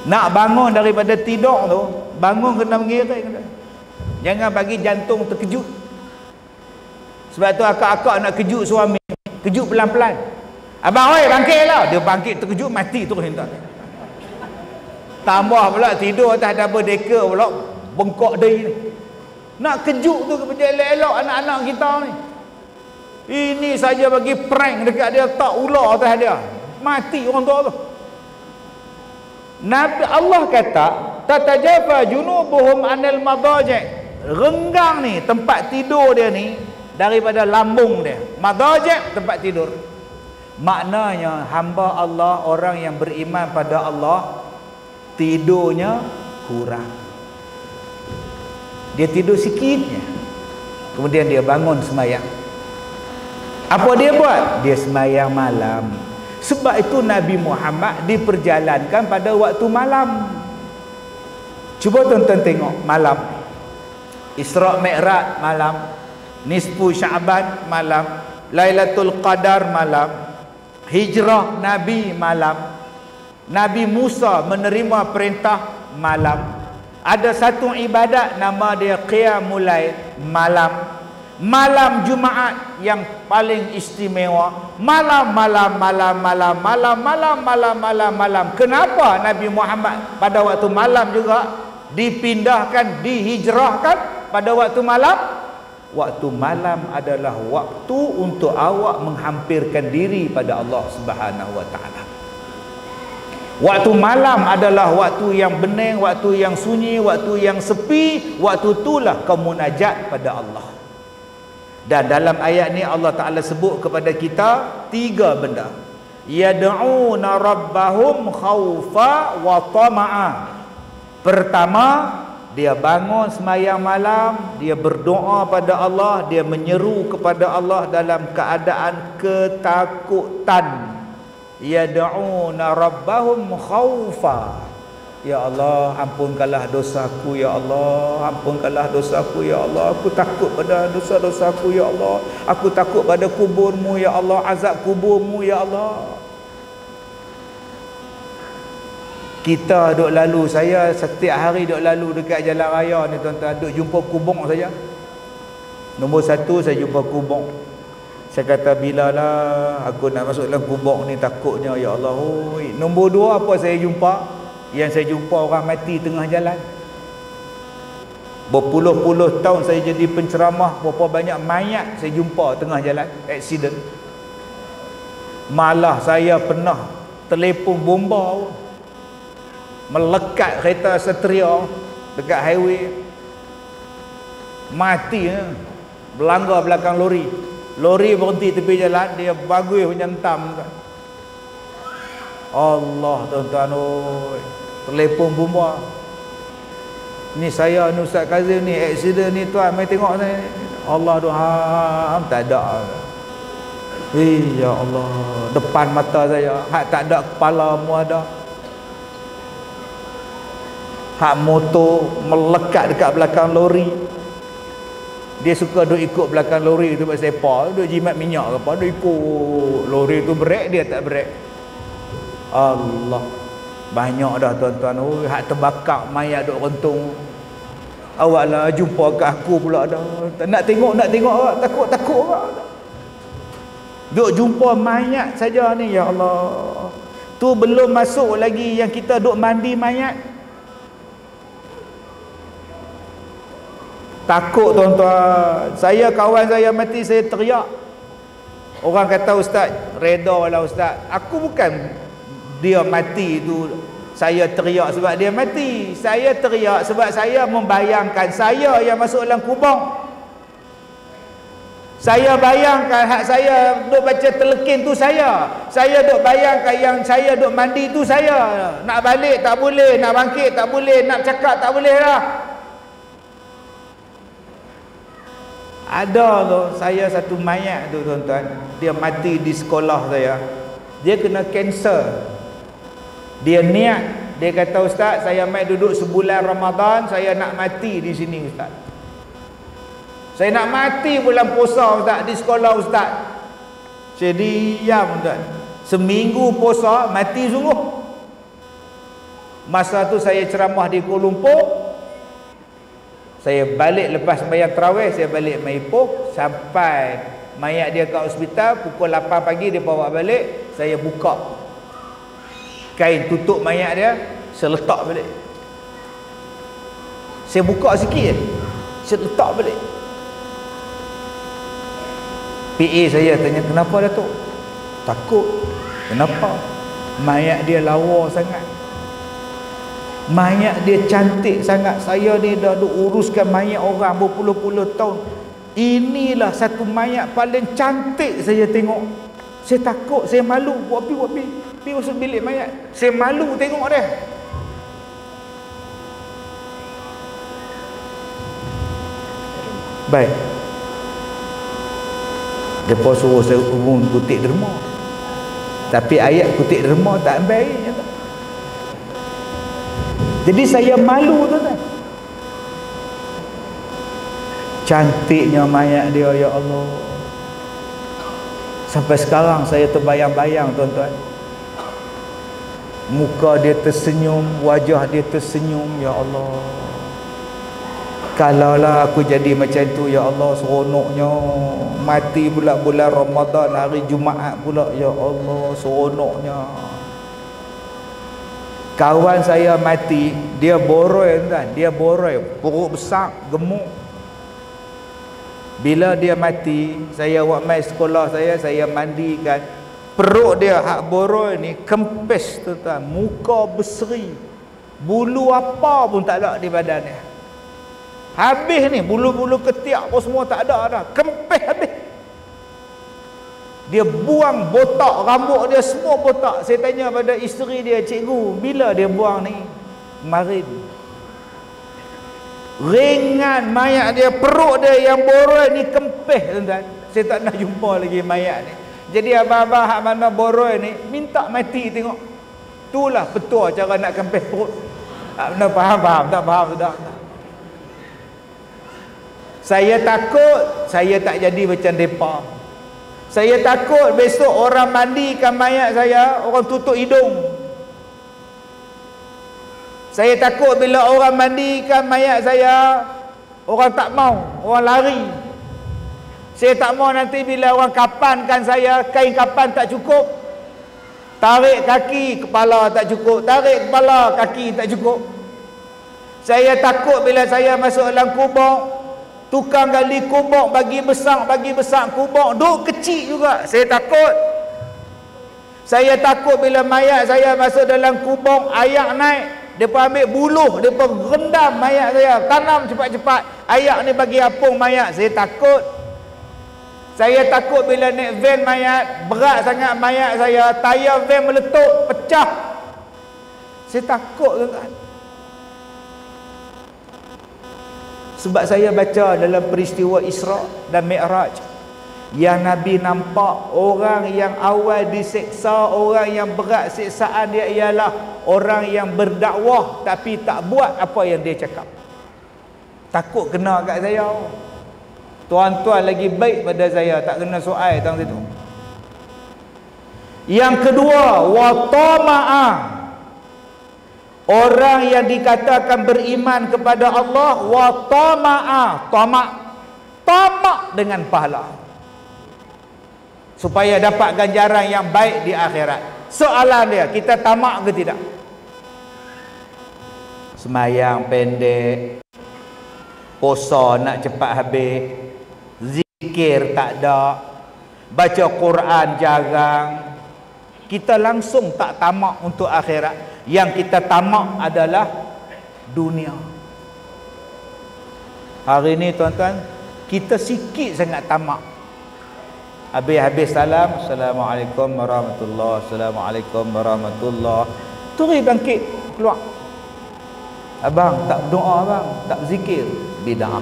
Nak bangun daripada tidur tu, bangun kena mengiring. Jangan bagi jantung terkejut. Sebab tu akak-akak nak kejut suami, kejut pelan-pelan. Abang oi bangkitlah, dia bangkit terkejut mati terus hentak. Tambah pula tidur atas double decker pula, bengkok dia ni. Nak kejut tu kepada elok-elok anak-anak kita ni. Ini saja bagi prank dekat dia, tak ular atas dia, mati orang tua tu. Nabi Allah kata tatajafa junubuhum anil madaji', renggang ni tempat tidur dia ni daripada lambung dia. Madaji' tempat tidur. Maknanya hamba Allah, orang yang beriman pada Allah, tidurnya kurang. Dia tidur sikitnya, kemudian dia bangun semayang. Apa dia buat? Dia semayang malam. Sebab itu Nabi Muhammad diperjalankan pada waktu malam. Cuba tonton tengok malam. Isra' Mi'raj malam, Nisfu Sya'ban malam, Lailatul Qadar malam, Hijrah Nabi malam, Nabi Musa menerima perintah malam. Ada satu ibadat nama dia Qiyamul Lail malam. malam Jumaat yang paling istimewa, malam. Kenapa Nabi Muhammad pada waktu malam juga dipindahkan, dihijrahkan pada waktu malam? Waktu malam adalah waktu untuk awak menghampirkan diri pada Allah Subhanahu wa taala. Waktu malam adalah waktu yang bening, waktu yang sunyi, waktu yang sepi. Waktu itulah kau munajat pada Allah. Dan dalam ayat ni Allah Ta'ala sebut kepada kita 3 benda. Yad'una rabbahum khawfa wa tama'a. Pertama, dia bangun sembahyang malam, dia berdoa pada Allah, dia menyeru kepada Allah dalam keadaan ketakutan. Yad'una rabbahum khawfa. Ya Allah, ampunkanlah dosaku ya Allah, ampunkanlah dosaku ya Allah. Aku takut pada dosa-dosaku ya Allah. Aku takut pada kuburmu ya Allah, azab kuburmu ya Allah. Kita duk lalu, saya setiap hari duk lalu dekat jalan raya ni tuan-tuan, duk jumpa kubur saja. Nombor 1 saya jumpa kubur. Saya kata bilalah aku nak masuk dalam kubur ni, takutnya ya Allah. Nombor 2 apa saya jumpa? Yang saya jumpa orang mati tengah jalan. Berpuluh-puluh tahun saya jadi penceramah, berapa banyak mayat saya jumpa tengah jalan, aksiden. Malah saya pernah telefon bomba melekat kereta Satria dekat highway, mati berlanggar belakang lori. Lori berhenti tepi jalan, dia bagus menyentam. Allah tuan-tuan oi, telefon bomba. Ni saya ni Ustaz Kazim ni, aksiden ni tuan, mai tengok ni. Allah doa tak ada. Ya Allah, depan mata saya, hak tak ada kepala mu ada. Hak motor melekat dekat belakang lori. Dia suka duk ikut belakang lori tu buat sepa, duk jimat minyak ke apa, duk ikut lori tu brek, dia tak brek. Allah, banyak dah tuan-tuan. Hak terbakar mayat duk rentung. Awaklah jumpa kat aku pula dah. Nak tengok takut orang. Duk jumpa mayat saja ni ya Allah. Tu belum masuk lagi yang kita duk mandi mayat. Takut tuan-tuan. Saya, kawan saya mati, saya teriak. Orang kata ustaz, reda lah ustaz. Aku bukan dia mati tu saya teriak sebab dia mati. Saya teriak sebab saya membayangkan saya yang masuk dalam kubur. Saya bayangkan hak saya duk baca telekin tu saya. Saya duk bayangkan yang saya duk mandi tu saya. Nak balik tak boleh, nak bangkit tak boleh, nak cakap tak boleh lah. Ada tu, saya satu mayat tu tuan-tuan, dia mati di sekolah saya. Dia kena kanser. Dia niat, dia kata ustaz, saya mai duduk sebulan Ramadan, saya nak mati di sini ustaz. Saya nak mati bulan puasa ustaz, di sekolah ustaz. Saya diam tuan. Seminggu puasa, mati sungguh. Masa tu saya ceramah di Kuala Lumpur. Saya balik lepas sembahyang tarawih, saya balik mai Ipoh, sampai mayat dia kat hospital, pukul 8 pagi dia bawa balik, saya buka kain tutup mayat dia, saya letak balik. Saya buka sikit, saya letak balik. PA saya tanya, kenapa Datuk? Takut. Kenapa? Mayat dia lawa sangat. Mayat dia cantik sangat. Saya ni dah uruskan mayat orang berpuluh-puluh tahun. Inilah satu mayat paling cantik saya tengok. Saya takut, saya malu. Buat pi masuk bilik mayat. Saya malu tengok dia. Baik. Depa suruh saya urung kutip derma. Tapi ayat kutip derma tak baik. Jadi saya malu tuan-tuan. Cantiknya mayat dia ya Allah. Sampai sekarang saya terbayang-bayang tuan-tuan. Muka dia tersenyum, wajah dia tersenyum ya Allah. Kalaulah aku jadi macam tu, ya Allah, seronoknya. Mati pula bulan Ramadan, hari Jumaat pula, ya Allah, seronoknya. Kawan saya mati, dia boroi kan, dia boroi, perut besar, gemuk. Bila dia mati, saya buat mai sekolah saya mandikan. Perut dia hak boroi ni kempes tuan-tuan, muka berseri. Bulu apa pun tak ada di badan dia. Habis ni, bulu-bulu ketiak pun semua tak ada dah. Kempes habis. Dia buang botak, rambut dia semua botak. Saya tanya pada isteri dia, cikgu, bila dia buang ni? Kemarin. Ringan mayat dia, perut dia yang boroi ni kempes tuan-tuan. Saya tak nak jumpa lagi mayat ni. Jadi abang-abang hak mana boroi ni, minta mati tengok. Itulah petua cara nak kempes perut. Mana faham? Tak faham sudah. Saya takut saya tak jadi macam mereka. Saya takut besok orang mandikan mayat saya, orang tutup hidung. Saya takut bila orang mandikan mayat saya, orang tak mau, orang lari. Saya tak mau nanti bila orang kapankan saya, kain kapan tak cukup, tarik kaki, kepala tak cukup, tarik kepala, kaki tak cukup. Saya takut bila saya masuk dalam kubur, tukang gali kubur bagi besar kubur duk kecil juga. Saya takut. Saya takut bila mayat saya masuk dalam kubur, ayak naik, depa ambil buluh, depa rendam mayat saya, tanam cepat-cepat, ayak ni bagi apung mayat. Saya takut. Saya takut bila naik van mayat, berat sangat mayat saya, tayar van meletup, pecah. Saya takut kan. Sebab saya baca dalam peristiwa Isra dan Mi'raj, yang Nabi nampak orang yang awal diseksa, orang yang berat siksaan dia ialah orang yang berdakwah tapi tak buat apa yang dia cakap. Takut kena kat saya. Tuan-tuan lagi baik pada saya, tak kena soal tang situ. Yang kedua, wa tama'a, orang yang dikatakan beriman kepada Allah, wa tama'a, tamak dengan pahala supaya dapat ganjaran yang baik di akhirat. Soalan dia, kita tamak ke tidak? Semayang pendek, puasa nak cepat habis, zikir tak ada, baca Quran jarang. Kita langsung tak tamak untuk akhirat. Yang kita tamak adalah dunia. Hari ni tuan-tuan, kita sikit sangat tamak. Habis salam, Assalamualaikum warahmatullahi, Assalamualaikum warahmatullahi, terus bangkit keluar. Abang tak berdoa, abang tak berzikir, bid'ah.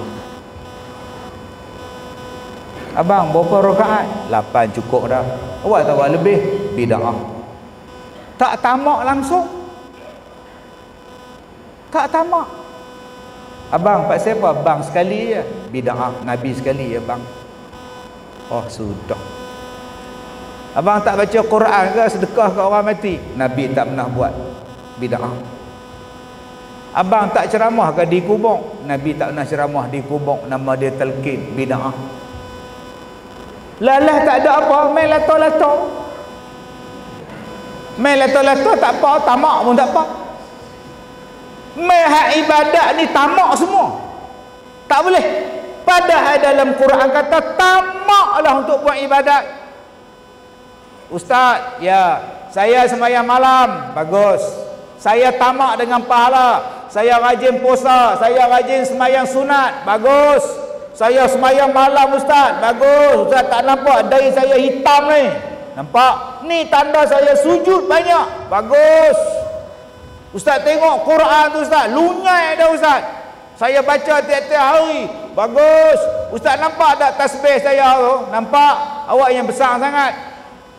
Abang berapa rakaat? 8 cukup dah. Awak tak buat lebih, bid'ah. Tak tamak langsung. Tak tamak. Abang pasal apa? Bang sekali je, bid'ah. Nabi sekali je bang. Oh sudah. Abang tak baca Quran ke, sedekah ke orang mati? Nabi tak pernah buat, bid'ah. Abang tak ceramah ke di kubur? Nabi tak pernah ceramah di kubur, nama dia talqin, bid'ah. Lalah tak ada apa, main lato-lato. Main lato-lato tak apa, tamak pun tak apa. Main hak ibadat ni tamak semua, tak boleh. Padahal dalam Quran kata tamaklah untuk buat ibadat. Ustaz, ya, saya sembahyang malam, bagus. Saya tamak dengan pahala. Saya rajin puasa, saya rajin sembahyang sunat, bagus. Saya sembahyang malam ustaz, bagus. Ustaz tak nampak dahi saya hitam ni? Nampak? Ni tanda saya sujud banyak, bagus. Ustaz tengok Quran tu ustaz, lunyai dah ustaz. Saya baca tiap-tiap hari, bagus. Ustaz nampak tak tasbih saya tu? Nampak? Awak yang besar sangat.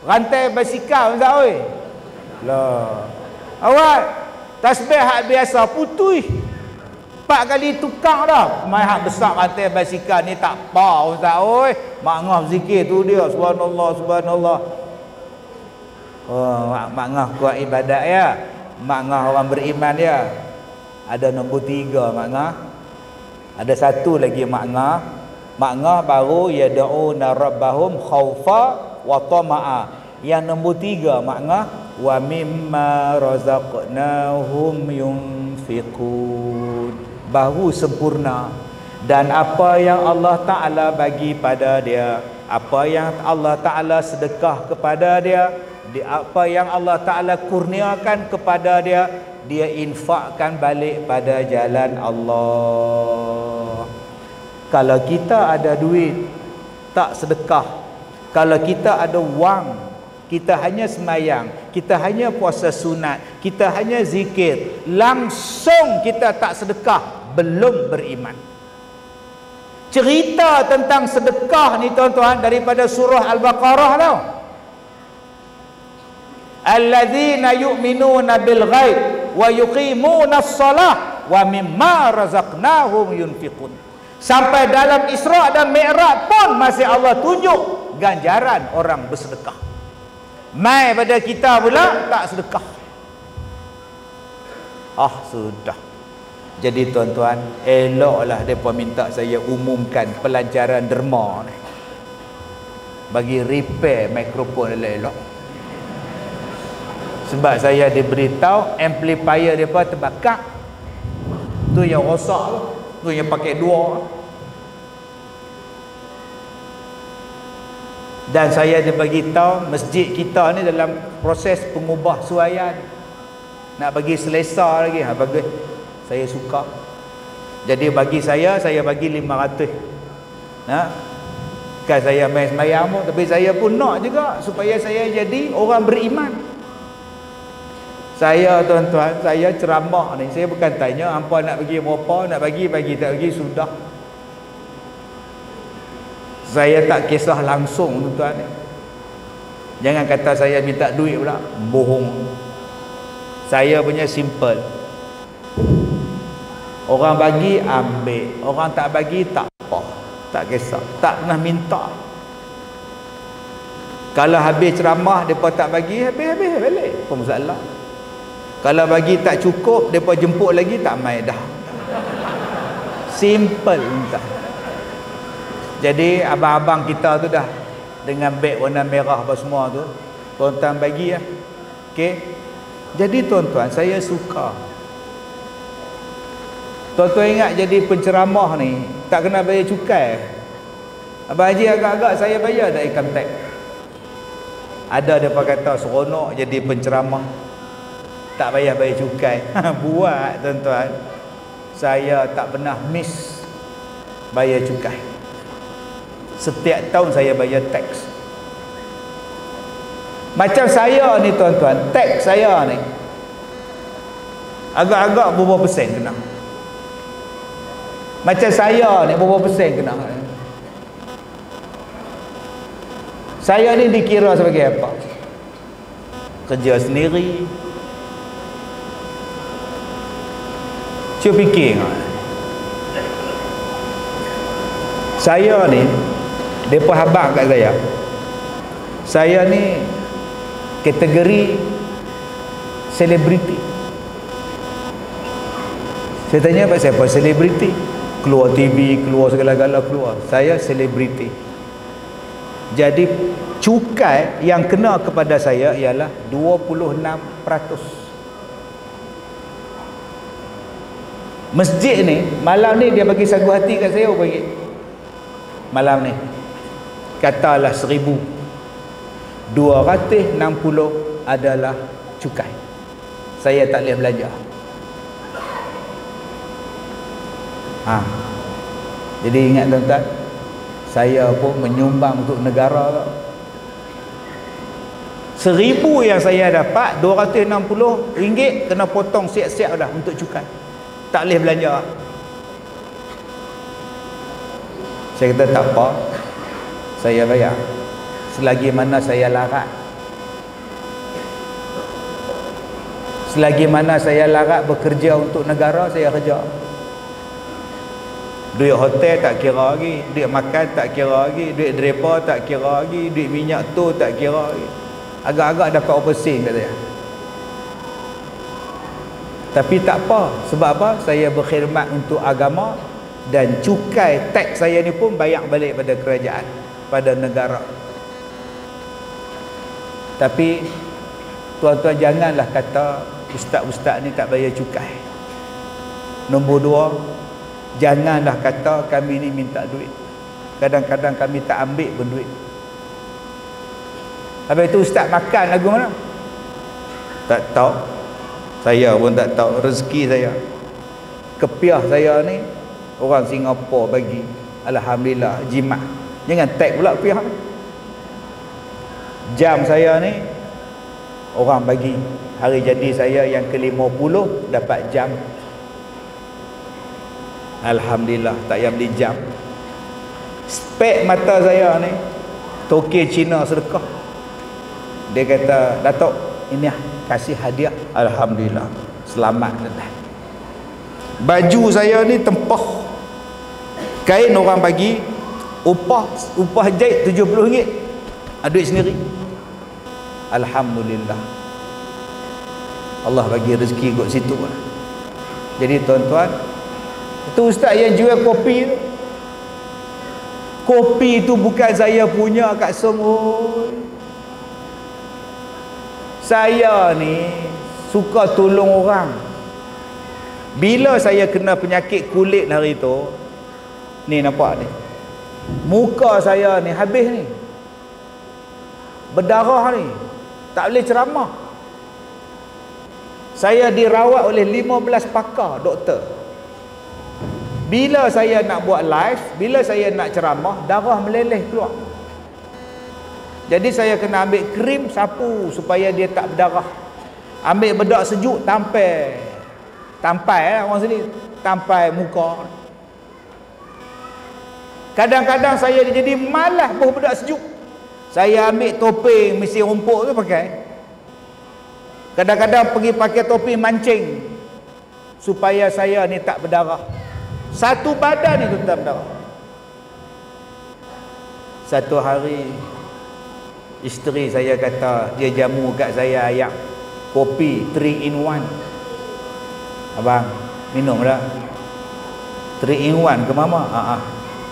Rantai basikal ustaz oi. Lah. Awak tasbih hak biasa putih. 4 kali tukar dah. Mai hak besar rantai basikal ni tak apa ustaz oi. Mak ngah zikir tu dia, subhanallah subhanallah. Oh, mak ngah kuat ibadat ya. Mak ngah orang beriman ya. Ada nombor 3 mak ngah. Ada satu lagi makna. Makna baru yad'una rabbahum khaufa wa tama'a. Yang nombor 3 makna wa mimma razaqnahum yunfiqun. Baru sempurna. Dan apa yang Allah Ta'ala bagi pada dia, apa yang Allah Ta'ala sedekah kepada dia, apa yang Allah Ta'ala kurniakan kepada dia, dia infakkan balik pada jalan Allah. Kalau kita ada duit tak sedekah, kalau kita ada wang, kita hanya semayang, kita hanya puasa sunat, kita hanya zikir, langsung kita tak sedekah, belum beriman. Cerita tentang sedekah ni tuan-tuan daripada surah Al-Baqarah tau. Alladzina yu'minuna bil ghaib wa yuqimuna as-salah wa mimma razaqnahum yunfiqun. Sampai dalam Isra dan Mi'raj pun masih Allah tunjuk ganjaran orang bersedekah. Mai pada kita pula tak sedekah. Sudah. Jadi tuan-tuan, eloklah mereka minta saya umumkan pelancaran derma ni. Bagi repair mikrofon elok-elok. Sebab saya diberitahu amplifier mereka terbakar. Tu yang rosak tu, yang pakai 2. Dan saya dibagi tahu masjid kita ni dalam proses pengubah suaian. Nak bagi selesa lagi. Bagus. Saya suka. Jadi bagi saya bagi 500. Kan saya main semayang pun, tapi saya pun nak juga supaya saya jadi orang beriman. Saya tuan-tuan, saya ceramah ni, saya bukan tanya hampa nak bagi berapa, nak bagi tak bagi sudah. Saya tak kisah langsung tuan-tuan. Jangan kata saya minta duit pula, bohong. Saya punya simple. Orang bagi ambil, orang tak bagi tak apa, tak kisah, tak pernah minta. Kalau habis ceramah depa tak bagi, habis balik, apa masalah. Kalau bagi tak cukup, depa jemput lagi tak mai dah. Simple entah. Jadi abang-abang kita tu dah dengan beg warna merah apa semua tu, tuan-tuan bagi lah. Okey. Jadi tuan-tuan, saya suka. Tuan-tuan ingat jadi penceramah ni tak kena bayar cukai. Abang Haji agak-agak saya bayar dah income tax. Ada depa kata seronok jadi penceramah tak bayar cukai. Buat tuan-tuan. Saya tak pernah miss bayar cukai. Setiap tahun saya bayar tax. Macam saya ni tuan-tuan, tax saya ni agak-agak berapa persen kena. Macam saya ni berapa persen kena. Saya ni dikira sebagai apa? Kerja sendiri. Cuba fikir. Saya ni, mereka habang kat saya. Saya ni kategori selebriti. Saya tanya apa siapa selebriti? Keluar TV, keluar segala-gala keluar. Saya selebriti. Jadi cukai yang kena kepada saya ialah 26%. Masjid ni malam ni dia bagi sagu hati kat saya bagi. Malam ni katalah 1,260 adalah cukai. Saya tak boleh belajar. Jadi ingat tuan-tuan, saya pun menyumbang untuk negara. 1,000 yang saya dapat, RM260 kena potong siap-siap dah untuk cukai. Tak boleh belanja. Saya kata tak apa, saya bayar selagi mana saya larat. Selagi mana saya larat bekerja untuk negara, saya kerja. Duit hotel tak kira lagi, duit makan tak kira lagi, duit driver tak kira lagi, duit minyak tu tak kira lagi. Agak-agak dapat overseas kat saya. Tapi tak apa. Sebab apa? Saya berkhidmat untuk agama. Dan cukai teks saya ni pun bayar balik pada kerajaan, pada negara. Tapi tuan-tuan janganlah kata ustaz-ustaz ni tak bayar cukai. Nombor dua, janganlah kata kami ni minta duit. Kadang-kadang kami tak ambil pun duit. Habis itu ustaz makan lagu mana? Tak tahu. Saya pun tak tahu. Rezeki saya, kepiah saya ni orang Singapura bagi, alhamdulillah, jimat. Jangan tag pula kepiah ni. Jam saya ni orang bagi. Hari jadi saya yang ke-50 dapat jam, alhamdulillah, tak payah beli jam. Spek mata saya ni Tokyo Cina sedekah. Dia kata, Datuk, ini kasih hadiah, alhamdulillah, selamat datang. Baju saya ni tempah kain orang bagi, upah jahit RM70, duit sendiri, alhamdulillah. Allah bagi rezeki kat situ. Jadi tuan-tuan, itu ustaz yang jual kopi tu, kopi tu bukan saya punya kat semua. Saya ni suka tolong orang. Bila saya kena penyakit kulit hari tu, ni nampak ni, muka saya ni habis ni, berdarah ni, tak boleh ceramah. Saya dirawat oleh 15 pakar doktor. Bila saya nak buat live, bila saya nak ceramah, darah meleleh keluar. Jadi saya kena ambil krim sapu supaya dia tak berdarah. Ambil bedak sejuk tampai orang sini, tampai muka. Kadang-kadang saya jadi malas buh bedak sejuk. Saya ambil topeng mesin rumput tu pakai. Kadang-kadang pergi pakai topi mancing supaya saya ni tak berdarah. Satu badan ni tak berdarah. Satu hari isteri saya kata, dia jamu kat saya ayam kopi 3 in 1. Abang minum dah 3 in 1 ke mama?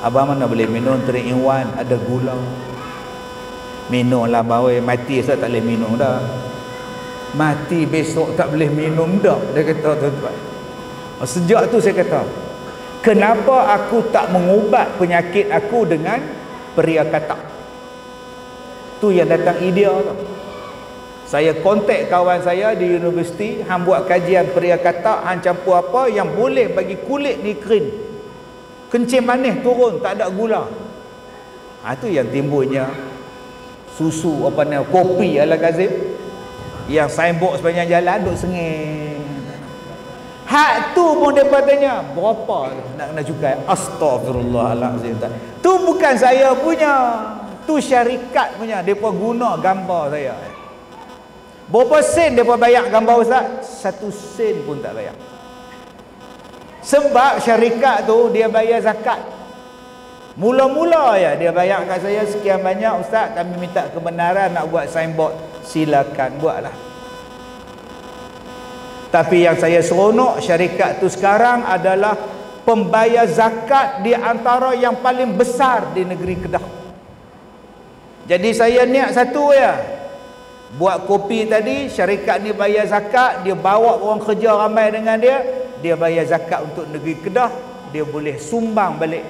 Abang mana boleh minum 3 in 1, ada gula. Minum lah bawa, mati esok tak boleh minum dah. Mati besok tak boleh minum dah, dia kata tuan-tuan. Sejak tu saya kata, kenapa aku tak mengubat penyakit aku dengan peria katak? Tu yang datang idea tu. Saya kontak kawan saya di universiti, hang buat kajian peria katak, hang campur apa yang boleh bagi kulit ni kering, kencing manis turun, tak ada gula. Tu yang timbulnya susu apa ni, kopi ala Kazim, yang signboard sepanjang jalan duk sengih. Hak tu pun dia tanya, berapa nak kena cukai? Astagfirullahalazim. Tu bukan saya punya, tu syarikat punya. Depa guna gambar saya. Berapa sen depa bayar gambar ustaz? 1 sen pun tak bayar. Sebab syarikat tu dia bayar zakat. Mula-mula ya dia bayar kat saya sekian banyak, ustaz kami minta kebenaran nak buat signboard. Silakan buatlah. Tapi yang saya seronok syarikat tu sekarang adalah pembayar zakat di antara yang paling besar di negeri Kedah. Jadi saya niat satu ya, buat kopi tadi, syarikat ni bayar zakat, dia bawa orang kerja ramai dengan dia bayar zakat untuk negeri Kedah, dia boleh sumbang balik.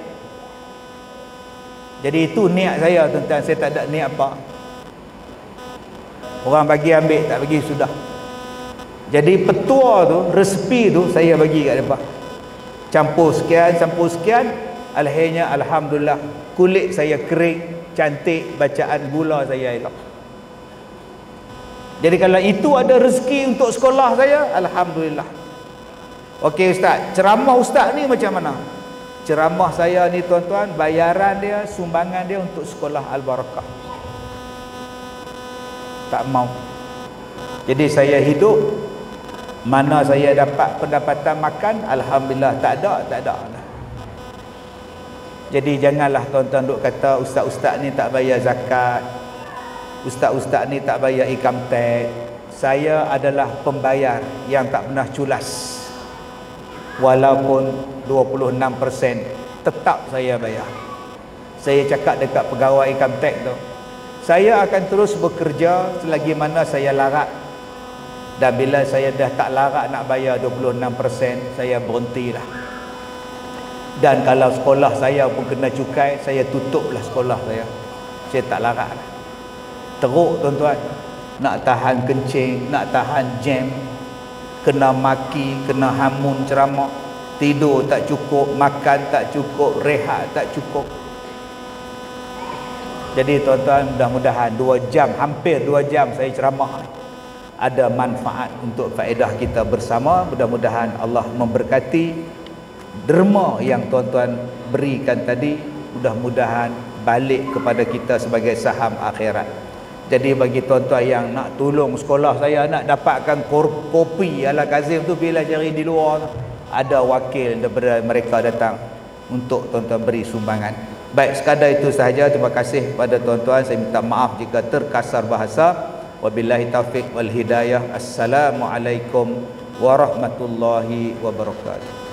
Jadi itu niat saya tuan-tuan, saya tak ada niat apa. Orang bagi ambil, tak bagi sudah. Jadi petua tu, resepi tu saya bagi kat mereka. Campur sekian, akhirnya alhamdulillah kulit saya kering, cantik, bacaan gula saya elok. Jadi kalau itu ada rezeki untuk sekolah saya, alhamdulillah. Okey ustaz, ceramah ustaz ni macam mana? Ceramah saya ni tuan-tuan, bayaran dia, sumbangan dia untuk sekolah Al-Barakah. Tak mau. Jadi saya hidup, mana saya dapat pendapatan makan, alhamdulillah, tak ada. Jadi janganlah tuan-tuan duk kata ustaz-ustaz ni tak bayar zakat, ustaz-ustaz ni tak bayar income tax. Saya adalah pembayar yang tak pernah culas. Walaupun 26% tetap saya bayar. Saya cakap dekat pegawai income tax tu, saya akan terus bekerja selagi mana saya larat, dan bila saya dah tak larat nak bayar 26%, saya berhentilah. Dan kalau sekolah saya pun kena cukai, saya tutuplah sekolah saya. Saya tak larat lah. Teruk tuan-tuan, nak tahan kencing, nak tahan jam, kena maki, kena hamun ceramah, tidur tak cukup, makan tak cukup, rehat tak cukup. Jadi tuan-tuan, mudah-mudahan 2 jam, hampir 2 jam saya ceramah, ada manfaat untuk faedah kita bersama. Mudah-mudahan Allah memberkati derma yang tuan-tuan berikan tadi, mudah-mudahan balik kepada kita sebagai saham akhirat. Jadi bagi tuan-tuan yang nak tolong sekolah saya, nak dapatkan kopi ala Kazim tu, bila cari di luar tu, ada wakil daripada mereka datang untuk tuan-tuan beri sumbangan. Baik, sekadar itu sahaja. Terima kasih kepada tuan-tuan. Saya minta maaf jika terkasar bahasa. Wabillahi taufiq wal hidayah. Assalamualaikum warahmatullahi wabarakatuh.